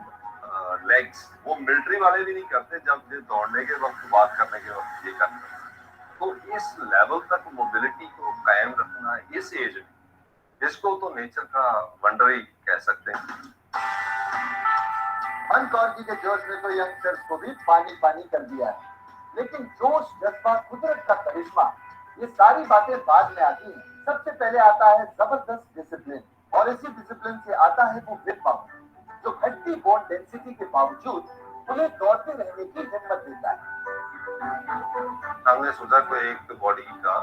[SPEAKER 15] legs वो मिलिट्री वाले भी नहीं करते जब ये दौड़ने के वक्त, बात करने के वक्त ये करते हैं। तो इस लेवल तक मोबिलिटी को कायम रखना इस एज में, इसको तो नेचर का वंडर ही कह सकते हैं।
[SPEAKER 18] कौर जी के जोश ने तो यंगस्टर्स को भी पानी पानी कर दिया है, लेकिन जोश, जज्बा, कुदरत का करिश्मा, ये सारी बातें बाद में आती हैं। सबसे पहले आता है जबरदस्त डिसिप्लिन, और इसी डिसिप्लिन से आता है वो विल पावर जो घटती बोन डेंसिटी के बावजूद उन्हें दौड़ते रहने की हिम्मत देता है।
[SPEAKER 15] हमने सोचा कोई एक बॉडी का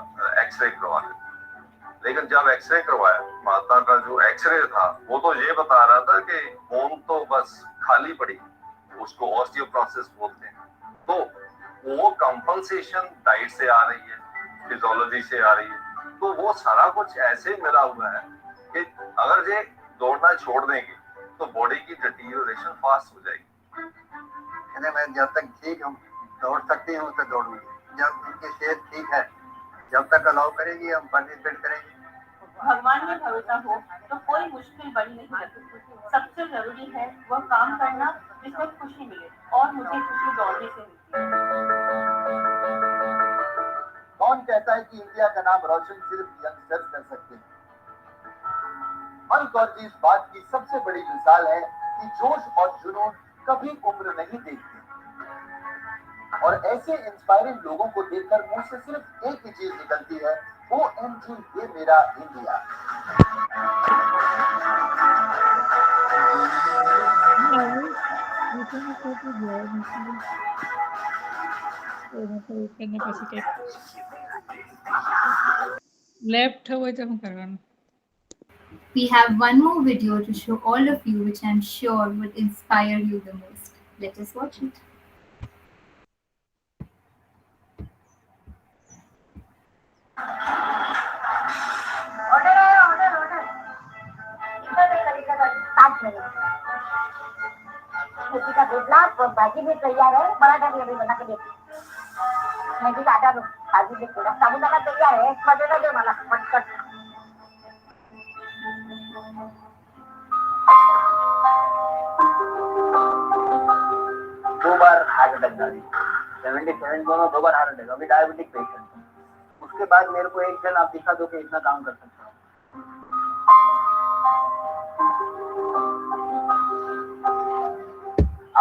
[SPEAKER 15] एक्सरे करवा लें, लेकिन जब एक्सरे करवाया, माता का जो एक्सरे था वो तो ये बता रहा था कि बोन तो बस खाली पड़ी, उसको ऑस्टियोप्रोसिस बोलते हैं। तो वो कंपनसेशन डाइट से आ रही है, फिजियोलॉजी से आ रही है, तो वो सारा कुछ ऐसे मिला हुआ है कि अगर ये दौड़ना छोड़ देंगे तो बॉडी की डिटीरियोरेशन फास्ट हो जाएगी।
[SPEAKER 17] मैं जब तक ठीक हूँ, दौड़ सकती हूँ तो दौड़ूंगी। जब उनकी सेहत ठीक है, जब तक अलाउ करेगी हम पार्टिसिपेट करेंगे।
[SPEAKER 16] भगवान में भरोसा हो तो कोई मुश्किल बड़ी नहीं लगती। सबसे जरूरी है वह काम करना जिसमें खुशी मिले, और मुझे खुशी दौड़ने से मिलती है।
[SPEAKER 18] कौन कहता है कि इंडिया का नाम रोशन सिर्फ यंगस्टर्स कर सकते हैं? कौर जी इस बात की सबसे बड़ी मिसाल है कि जोश और जुनून कभी उम्र नहीं देखते, और ऐसे इंस्पायरिंग लोगों को देखकर मुंह से सिर्फ एक ही चीज निकलती है, OMG, ये मेरा इंडिया।
[SPEAKER 19] लेफ्ट हो जब करना।
[SPEAKER 2] We have one more video to show all of you, which I'm sure would inspire you the most. Let us watch it.
[SPEAKER 4] Order है, ऑर्डर। इधर देखा 7 मिनट। खेती का रोटला, भाजी भी तैयार है, पराठा भी अभी बना के देती। मेथी का आटा, भाजी भी तैयार, साबुदाना तैयार है, मजेदार दे मला फटफट।
[SPEAKER 14] दो बार हार्ट अटैक दादी, 77 दोनों 2 बार हार्ट अटैक, अभी डायबिटिक पेशेंट। उसके बाद मेरे को एक जन आप दिखा दो कि इतना काम कर सकता हूँ।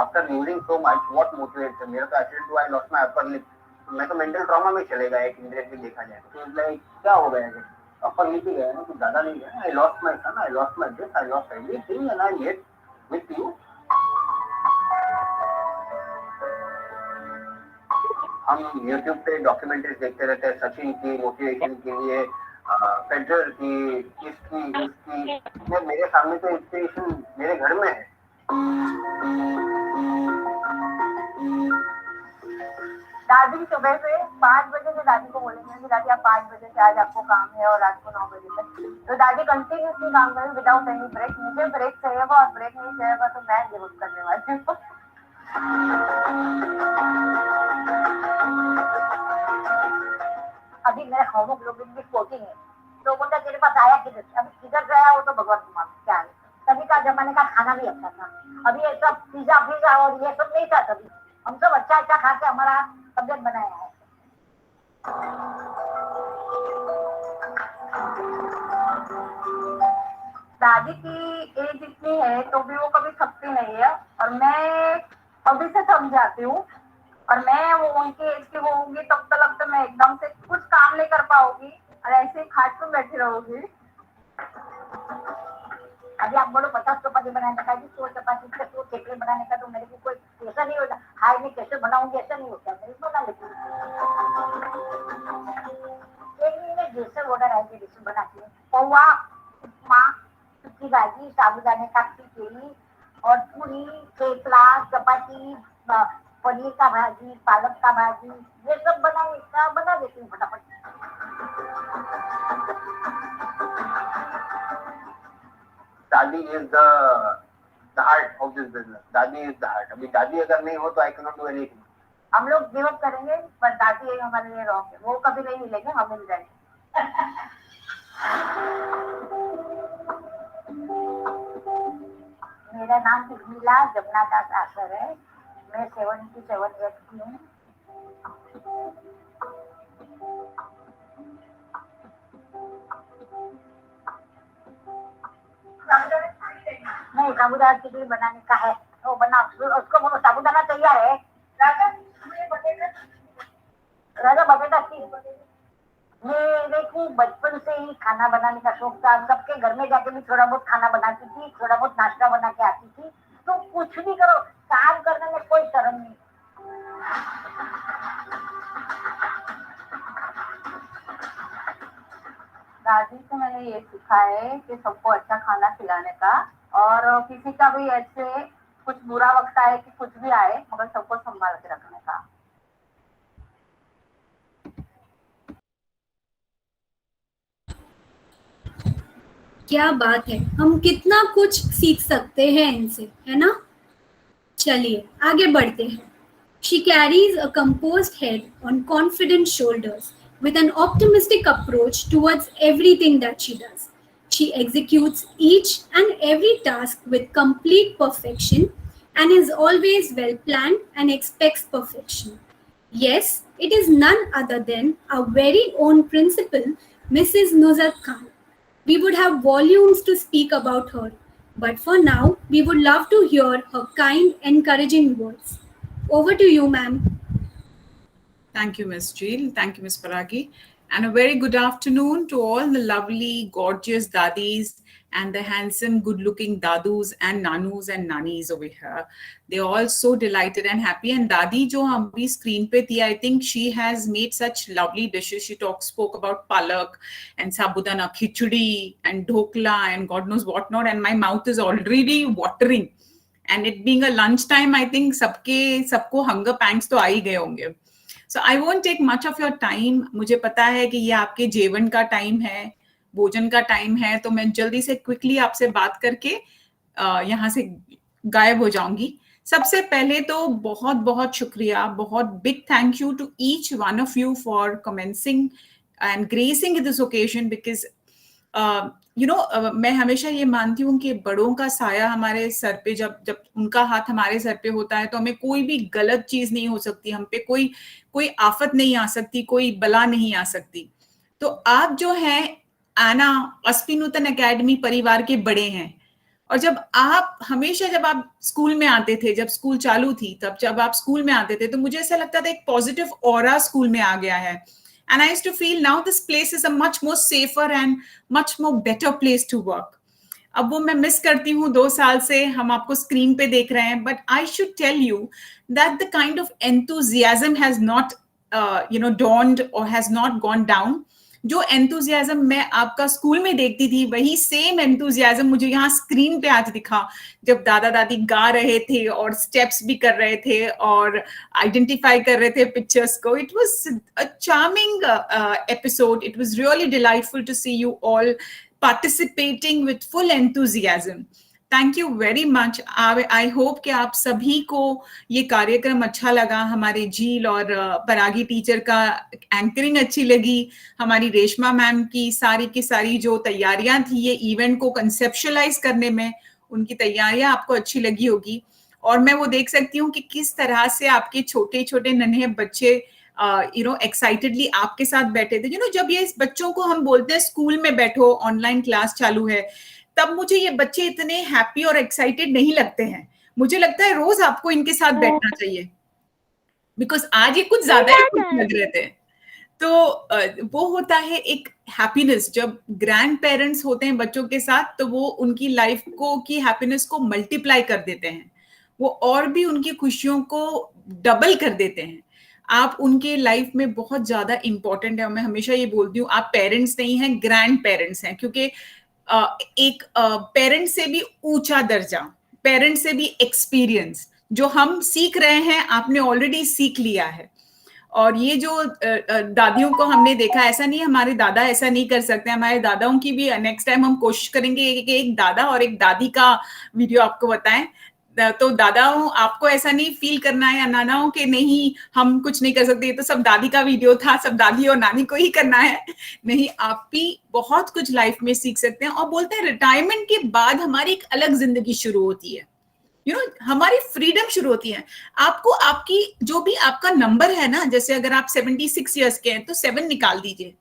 [SPEAKER 14] After using so much, what motivates? मेरा तो एक्सीडेंट हुआ, आई लॉस्ट माय अपर लिप। मैं तो मेंटल ट्रॉमा में चलेगा एक इंडिरेक्टली देखा जाए तो। लाइक क्या हो गया है? अपर लिप ही गया ना, कुछ ज्यादा नहीं गया। I lost my son, I lost my this, I lost everything and I met with you. हम YouTube पे डॉक्यूमेंट्रीज देखते रहते हैं, सचिन की मोटिवेशन के लिए, फेडरर की, इसकी। मेरे सामने तो इंस्पिरेशन मेरे घर में है।
[SPEAKER 4] दादी सुबह से 5 बजे से दादी को बोलेंगे कि दादी आप 5 बजे से आज आपको काम है और रात को 9 बजे तक, तो दादी कंटिन्यूसली काम करें विदाउट एनी ब्रेक। मुझे ब्रेक चाहिएगा और ब्रेक नहीं चाहिएगा तो मैं गिव अप करने वाली हूँ। अभी मेरे होमोग्लोबिन भी 14 है, तो बोलता तेरे पास आया किधर, अभी किधर गया वो तो भगवान को मालूम क्या है। तभी का जमाने का खाना भी अच्छा था, अभी ये सब पिज्जा और ये सब नहीं था। तभी हम सब अच्छा खा के हमारा तबियत बनाया है। दादी की एज इतनी है तो भी वो कभी थकती नहीं है, और मैं अभी से थक जाती हूँ, और मैं वो उनकी एज की होऊंगी तब तक तो मैं एकदम से कुछ काम नहीं कर पाऊंगी और ऐसे ही खाट पे बैठी रहूंगी। अभी आप बोलो 50 चपाती बनाने का, 100 चपाती से 100 थेपले बनाने का, तो मेरे को कोई ऐसा नहीं होता हाय मैं कैसे बनाऊंगी, ऐसा नहीं होता। मैं बना लेती हूँ। एक दिन में जैसे ऑर्डर आएगी डिश बनाती हूँ, पोहा, उपमा, सूखी भाजी, साबुदाने का खिचड़ी और पूरी, थेपला, चपाती, पनीर का भाजी, पालक का भाजी, ये सब बना देती हूँ फटाफट।
[SPEAKER 19] दादी is the heart of this business. दादी इज द हार्ट. अभी दादी अगर नहीं हो तो I can not do anything.
[SPEAKER 16] हम लोग गिव अप करेंगे, पर दादी एक हमारे लिए रॉक है, वो कभी नहीं मिलेंगे, हम मिल जाएंगे. मेरा नाम उर्मिला जमुना दास आकर है. मैं 77 ईयर्स की हूँ. नहीं, साबूदाना खिचड़ी बनाने का है तो बना. उसको बोलो साबूदाना तैयार है. राजा बटेटा की मेरे को बचपन से ही खाना बनाने का शौक था. सबके घर में जाके भी थोड़ा बहुत खाना बनाती थी, थोड़ा बहुत नाश्ता बना के आती थी. तो कुछ भी करो, काम करने में कोई शर्म नहीं. दादी से मैंने ये सीखा है कि सबको अच्छा खाना खिलाने का, और किसी का भी ऐसे कुछ बुरा वक्त आए कि कुछ भी आए, मगर सबको संभाल के रखने का.
[SPEAKER 3] क्या बात है, हम कितना कुछ सीख सकते हैं इनसे, है ना? चलिए आगे बढ़ते हैं. She carries a composed head on confident shoulders with an optimistic approach towards everything that she does. She executes each and every task with complete perfection and is always well planned and expects perfection. Yes, it is none other than our very own principal, Mrs. Nuzhat Khan. We would have volumes to speak about her, but for now, we would love to hear her kind, encouraging words. Over to you, ma'am.
[SPEAKER 20] Thank you, Ms. Jill. Thank you, Ms. Paragi. And a very good afternoon to all the lovely, gorgeous daddies and the handsome, good-looking dadus and nanus and nanis over here. They're all so delighted and happy. And Dadi, jo hamari screen pe thi, I think she has made such lovely dishes. She spoke about palak and sabudana khichdi and dhokla and God knows what not. And my mouth is already watering. And it being a lunchtime, I think sabko hunger pangs to aa hi gaye honge. So I won't take much of your time. मुझे पता है कि ये आपके जीवन का time है, भोजन का टाइम है, तो मैं जल्दी से क्विकली आपसे बात करके यहाँ से गायब हो जाऊंगी. सबसे पहले तो बहुत बहुत शुक्रिया, बहुत big thank you to each one of you for commencing and gracing this occasion, because मैं हमेशा ये मानती हूँ कि बड़ों का साया हमारे सर पे, जब उनका हाथ हमारे सर पे होता है तो हमें कोई भी गलत चीज नहीं हो सकती, हम पे कोई आफत नहीं आ सकती, कोई बला नहीं आ सकती. तो आप जो है आना अस्पी नूतन एकेडमी परिवार के बड़े हैं, और जब आप स्कूल में आते थे, जब स्कूल चालू थी, तब जब आप स्कूल में आते थे तो मुझे ऐसा लगता था एक पॉजिटिव ऑरा स्कूल में आ गया है. And I used to feel now this place is a much more safer and much more better place to work. अब वो मैं मिस करती हूँ. 2 साल से हम आपको स्क्रीन पे देख रहे हैं, but I should tell you that the kind of enthusiasm has not, dawned or has not gone down. जो एंथुजियाज्म मैं आपका स्कूल में देखती थी, वही सेम एंथुजियाज्म मुझे यहाँ स्क्रीन पे आज दिखा, जब दादा दादी गा रहे थे और स्टेप्स भी कर रहे थे और आइडेंटिफाई कर रहे थे पिक्चर्स को. It was a charming episode. It was really delightful to see you all participating with full enthusiasm. Thank you very much. I hope कि आप सभी को ये कार्यक्रम अच्छा लगा. हमारे झील और परागी टीचर का एंकरिंग अच्छी लगी. हमारी रेशमा मैम की सारी जो तैयारियां थी ये इवेंट को कंसेप्शुअलाइज करने में, उनकी तैयारियां आपको अच्छी लगी होगी. और मैं वो देख सकती हूँ कि किस तरह से आपके छोटे छोटे नन्हे बच्चे एक्साइटेडली आपके साथ बैठे थे. जब ये बच्चों को हम बोलते हैं स्कूल में बैठो, ऑनलाइन क्लास चालू है, तब मुझे ये बच्चे इतने हैप्पी और एक्साइटेड नहीं लगते हैं. मुझे लगता है रोज आपको इनके साथ बैठना चाहिए, बिकॉज आज ये कुछ ज्यादा ही खुश लग रहे थे. तो वो होता है एक हैप्पीनेस. जब ग्रैंड पेरेंट्स होते हैं बच्चों के साथ, तो वो उनकी लाइफ की हैप्पीनेस को मल्टीप्लाई कर देते हैं, वो और भी उनकी खुशियों को डबल कर देते हैं. आप उनके लाइफ में बहुत ज्यादा इंपॉर्टेंट है. मैं हमेशा ये बोलती हूँ, आप पेरेंट्स नहीं हैं, ग्रैंड पेरेंट्स हैं, क्योंकि एक पेरेंट से भी ऊंचा दर्जा, पेरेंट से भी एक्सपीरियंस जो हम सीख रहे हैं, आपने ऑलरेडी सीख लिया है. और ये जो दादियों को हमने देखा, ऐसा नहीं हमारे दादा ऐसा नहीं कर सकते, हमारे दादाओं की भी नेक्स्ट टाइम हम कोशिश करेंगे कि एक दादा और एक दादी का वीडियो आपको बताएं। तो दादाओं आपको ऐसा नहीं फील करना है, या नानाओं के नहीं हम कुछ नहीं कर सकते, ये तो सब दादी का वीडियो था, सब दादी और नानी को ही करना है। नहीं, आप भी बहुत कुछ लाइफ में सीख सकते हैं। और बोलते हैं रिटायरमेंट के बाद हमारी एक अलग जिंदगी शुरू होती है, हमारी फ्रीडम शुरू होती है। आपको आपकी जो भी आपका नंबर है ना, जैसे अगर आप 76 ईयर्स के हैं तो 7 निकाल दीजिए,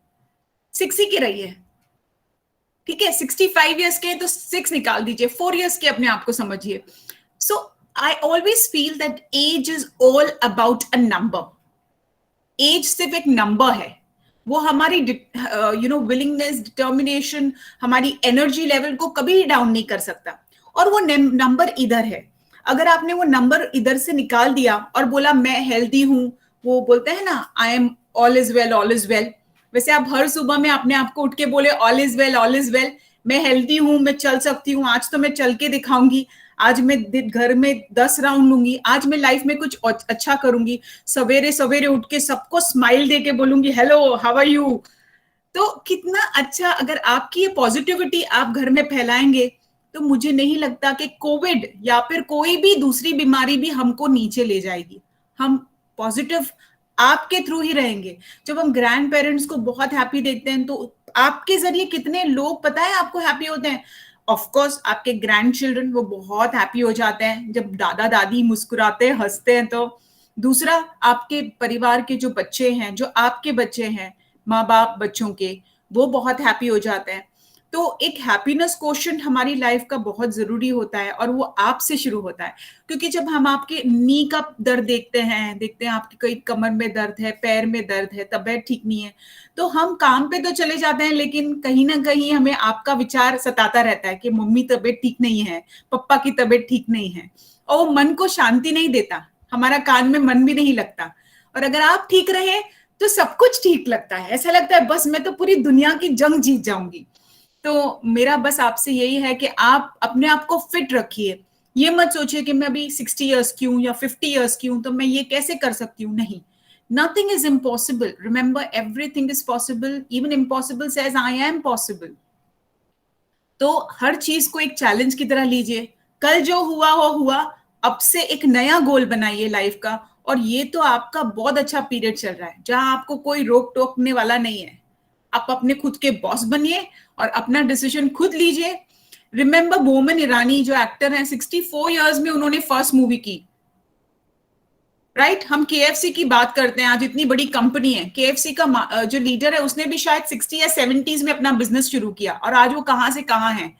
[SPEAKER 20] 6 ही के रहिए, ठीक है। 65 ईयर्स के हैं तो 6 निकाल दीजिए, 4 ईयर्स के अपने आप को समझिए। So I always feel that age is all about a number. Age सिर्फ एक नंबर है, वो हमारी विलिंगनेस, डिटर्मिनेशन, हमारी एनर्जी लेवल को कभी डाउन नहीं कर सकता। और वो नंबर इधर है। अगर आपने वो नंबर इधर से निकाल दिया और बोला मैं हेल्दी हूं, वो बोलते हैं ना I am all is well, all is well. वैसे आप हर सुबह में अपने आप को उठ के बोले all is well, all is well, मैं हेल्दी हूं, मैं चल सकती हूँ, आज तो मैं चल के दिखाऊंगी, आज मैं घर में 10 राउंड लूंगी, आज मैं लाइफ में कुछ अच्छा करूंगी, सवेरे सवेरे उठ के सबको स्माइल दे के बोलूंगी हेलो हाउ आर यू। तो कितना अच्छा, अगर आपकी ये पॉजिटिविटी आप घर में फैलाएंगे तो मुझे नहीं लगता कि कोविड या फिर कोई भी दूसरी बीमारी भी हमको नीचे ले जाएगी। हम पॉजिटिव आपके थ्रू ही रहेंगे। जब हम ग्रैंड पेरेंट्स को बहुत हैप्पी देखते हैं तो आपके जरिए कितने लोग पता है आपको हैप्पी होते हैं। ऑफ कोर्स आपके ग्रैंड चिल्ड्रन वो बहुत हैप्पी हो जाते हैं जब दादा दादी मुस्कुराते हंसते हैं। तो दूसरा, आपके परिवार के जो बच्चे हैं, जो आपके बच्चे हैं, माँ बाप बच्चों के, वो बहुत हैप्पी हो जाते हैं। तो एक हैप्पीनेस क्वोशंट हमारी लाइफ का बहुत जरूरी होता है और वो आपसे शुरू होता है। क्योंकि जब हम आपके नी का दर्द देखते हैं आपकी कोई कमर में दर्द है, पैर में दर्द है, तबीयत ठीक नहीं है, तो हम काम पे तो चले जाते हैं, लेकिन कहीं ना कहीं हमें आपका विचार सताता रहता है कि मम्मी तबीयत ठीक नहीं है, पप्पा की तबीयत ठीक नहीं है, और वो मन को शांति नहीं देता, हमारा काम में मन भी नहीं लगता। और अगर आप ठीक रहे तो सब कुछ ठीक लगता है, ऐसा लगता है बस मैं तो पूरी दुनिया की जंग जीत जाऊंगी। तो मेरा बस आपसे यही है कि आप अपने आप को फिट रखिए। ये मत सोचिए कि मैं अभी 60 इयर्स की हूं या 50 इयर्स की हूं तो मैं ये कैसे कर सकती हूँ। नहीं, nothing is impossible. Remember, everything is possible, even impossible says I am possible. तो हर चीज को एक चैलेंज की तरह लीजिए। कल जो हुआ वो हुआ, अब से एक नया गोल बनाइए लाइफ का। और ये तो आपका बहुत अच्छा पीरियड चल रहा है जहां आपको कोई रोक टोकने वाला नहीं है। आप अपने खुद के बॉस बनिए और अपना डिसीजन खुद लीजिए। रिमेंबर, बोमन ईरानी जो एक्टर हैं, 64 इयर्स में उन्होंने फर्स्ट मूवी की, राइट। हम KFC की बात करते हैं, आज इतनी बड़ी कंपनी है। KFC का जो लीडर है उसने भी शायद 60 या 70s में अपना बिजनेस शुरू किया और आज वो कहां से कहां है।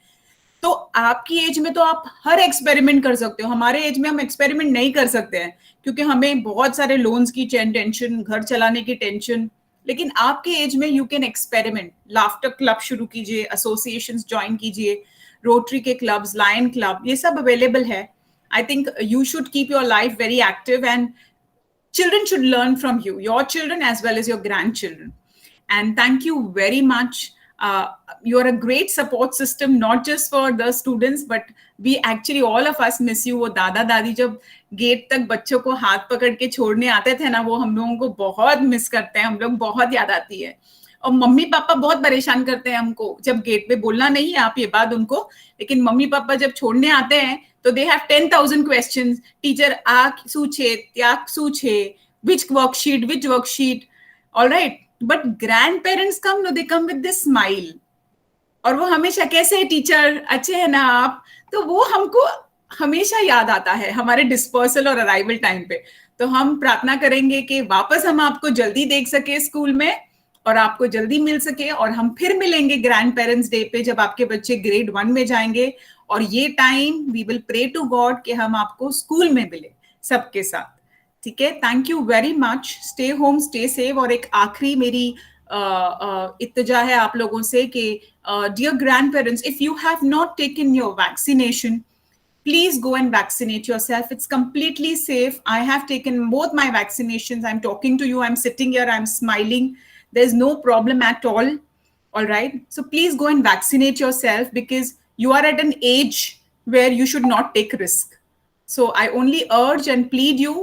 [SPEAKER 20] तो आपकी एज में तो आप हर एक्सपेरिमेंट कर सकते हो। हमारे एज में हम एक्सपेरिमेंट नहीं कर सकते हैं क्योंकि हमें बहुत सारे लोन्स की टेंशन, घर चलाने की टेंशन। लेकिन आपके एज में you can experiment. Laughter club शुरू कीजिए, एसोसिएशंस ज्वाइन कीजिए, रोटरी के क्लब्स, लायन क्लब, ये सब अवेलेबल है। I think you should keep your life very active and children should learn from you, your children as well as your grandchildren. And thank you very much. You are a great support system, not just for the students, but we actually, all of us miss you. वो दादा दादी जब gate तक बच्चों को हाथ पकड़ के छोड़ने आते थे ना, वो हम लोगों को बहुत मिस करते हैं। हम लोग बहुत याद आती है। और मम्मी पापा बहुत परेशान करते हैं हमको, जब गेट पे बोलना नहीं है आप ये बात उनको, लेकिन मम्मी पापा जब छोड़ने आते हैं तो दे हैव 10,000 क्वेश्चंस। टीचर आ सूछे, त्याग सूछे, which worksheet, alright. But grandparents come, no they come with this smile. और वो हमेशा कैसे टीचर, अच्छे है ना आप, तो वो हमको हमेशा याद आता है हमारे डिस्पर्सल और अराइवल टाइम पे। तो हम प्रार्थना करेंगे कि वापस हम आपको जल्दी देख सके स्कूल में और आपको जल्दी मिल सके, और हम फिर मिलेंगे ग्रैंड पेरेंट्स डे पे जब आपके बच्चे ग्रेड 1 में जाएंगे। और ये time we will pray to God कि हम आपको स्कूल में मिले सबके साथ, ठीक है। Thank you very much. Stay home, stay safe. और एक आखिरी मेरी इत्तजा है आप लोगों से कि dear grandparents, if you have not taken your vaccination, please go and vaccinate yourself. It's completely safe. I have taken both my vaccinations. I'm talking to you, I'm sitting here, I'm smiling. There's no problem at all. All right. So please go and vaccinate yourself because you are at an age where you should not take risk. So I only urge and plead you,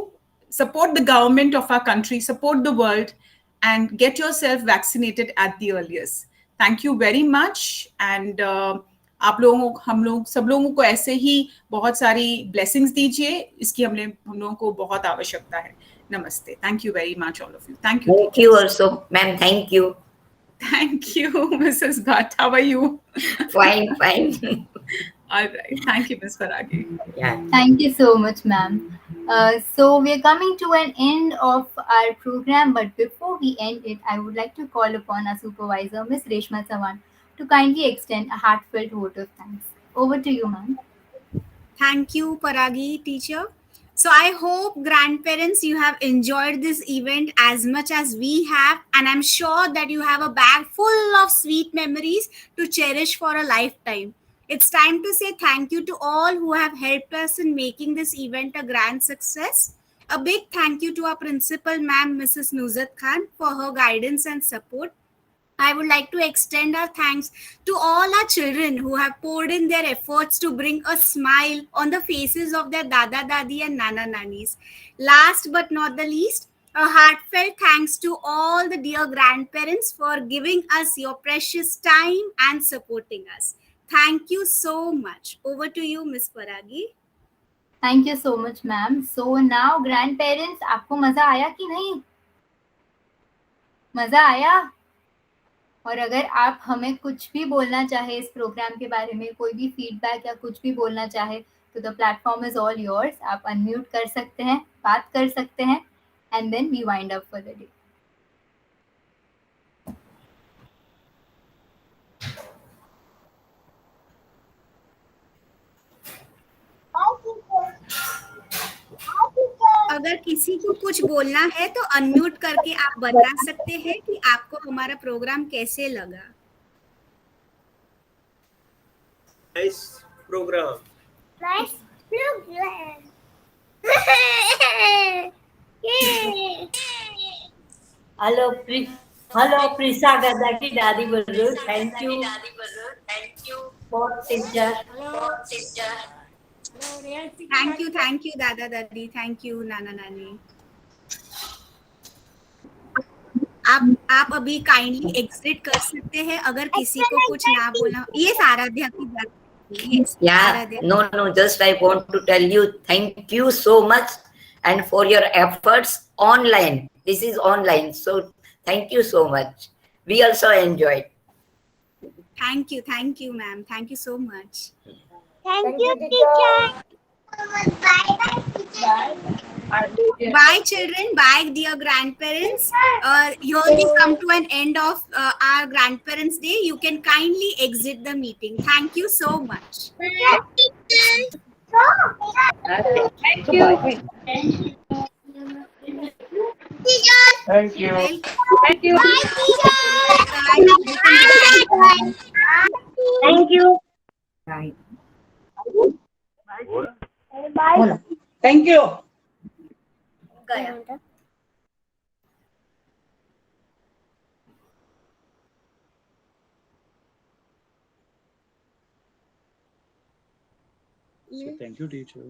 [SPEAKER 20] support the government of our country, support the world, and get yourself vaccinated at the earliest. Thank you very much. And आप लोगों हम लोग सब लोगों को ऐसे ही बहुत सारी ब्लेसिंग्स दीजिए, इसकी हम लोगों को बहुत आवश्यकता है. Namaste. Thank you very much, all of you. Thank you.
[SPEAKER 1] Thank you also, ma'am. Thank you.
[SPEAKER 20] Thank you, Mrs. Bhatt. How are you?
[SPEAKER 1] Fine, fine.
[SPEAKER 20] All right. Thank you, Ms. Faragi.
[SPEAKER 1] Yeah.
[SPEAKER 2] Thank you so much, ma'am. So we're coming to an end of our program, but before we end it, I would like to call upon our supervisor, Ms. Reshma Sawan, to kindly extend a heartfelt vote of thanks. Over to you, ma'am.
[SPEAKER 5] Thank you, Paragi, teacher. So I hope grandparents, you have enjoyed this event as much as we have, and I'm sure that you have a bag full of sweet memories to cherish for a lifetime. It's time to say thank you to all who have helped us in making this event a grand success. A big thank you to our principal, ma'am, Mrs. Nuzhat Khan, for her guidance and support. I would like to extend our thanks to all our children who have poured in their efforts to bring a smile on the faces of their Dada Dadi and Nana Nanis. Last but not the least, a heartfelt thanks to all the dear grandparents for giving us your precious time and supporting us. Thank you so much. Over to you, Miss Paragi.
[SPEAKER 2] Thank you so much, ma'am. So now, grandparents, आपको मजा आया कि नहीं? मजा आया? और अगर आप हमें कुछ भी बोलना चाहे इस प्रोग्राम के बारे में, कोई भी फीडबैक या कुछ भी बोलना चाहे, तो the platform is all yours. आप अनम्यूट कर सकते हैं, बात कर सकते हैं, and then we wind up for the day.
[SPEAKER 5] अगर किसी को कुछ बोलना है तो अनम्यूट करके आप बता सकते हैं कि आपको हमारा प्रोग्राम कैसे लगा.
[SPEAKER 6] Nice program.
[SPEAKER 4] Nice program.
[SPEAKER 1] Hello प्रिसा गदा की दादी बोल रही हूँ. Thank you for teacher.
[SPEAKER 5] Thank you dada dadi. Thank you नाना नानी. आप अभी काइंडली एग्जिट कर सकते हैं अगर किसी को कुछ ना बोलना. ये आराध्या की बात. Yes,
[SPEAKER 1] Yeah, no, just I want to tell you thank you so much and for your efforts online. This is online, so thank you so much. We also enjoyed.
[SPEAKER 5] Thank you, ma'am. Thank you so much.
[SPEAKER 4] Thank you, teacher.
[SPEAKER 5] Bye, children. Bye, dear grandparents. Here we come to an end of our Grandparents' Day. You can kindly exit the meeting. Thank you so much.
[SPEAKER 4] Thank you.
[SPEAKER 6] Thank you.
[SPEAKER 4] Thank you.
[SPEAKER 5] Bye.
[SPEAKER 4] Thank you.
[SPEAKER 1] Right.
[SPEAKER 4] Bye.
[SPEAKER 6] Thank you.
[SPEAKER 2] गया.
[SPEAKER 6] Thank you, teacher.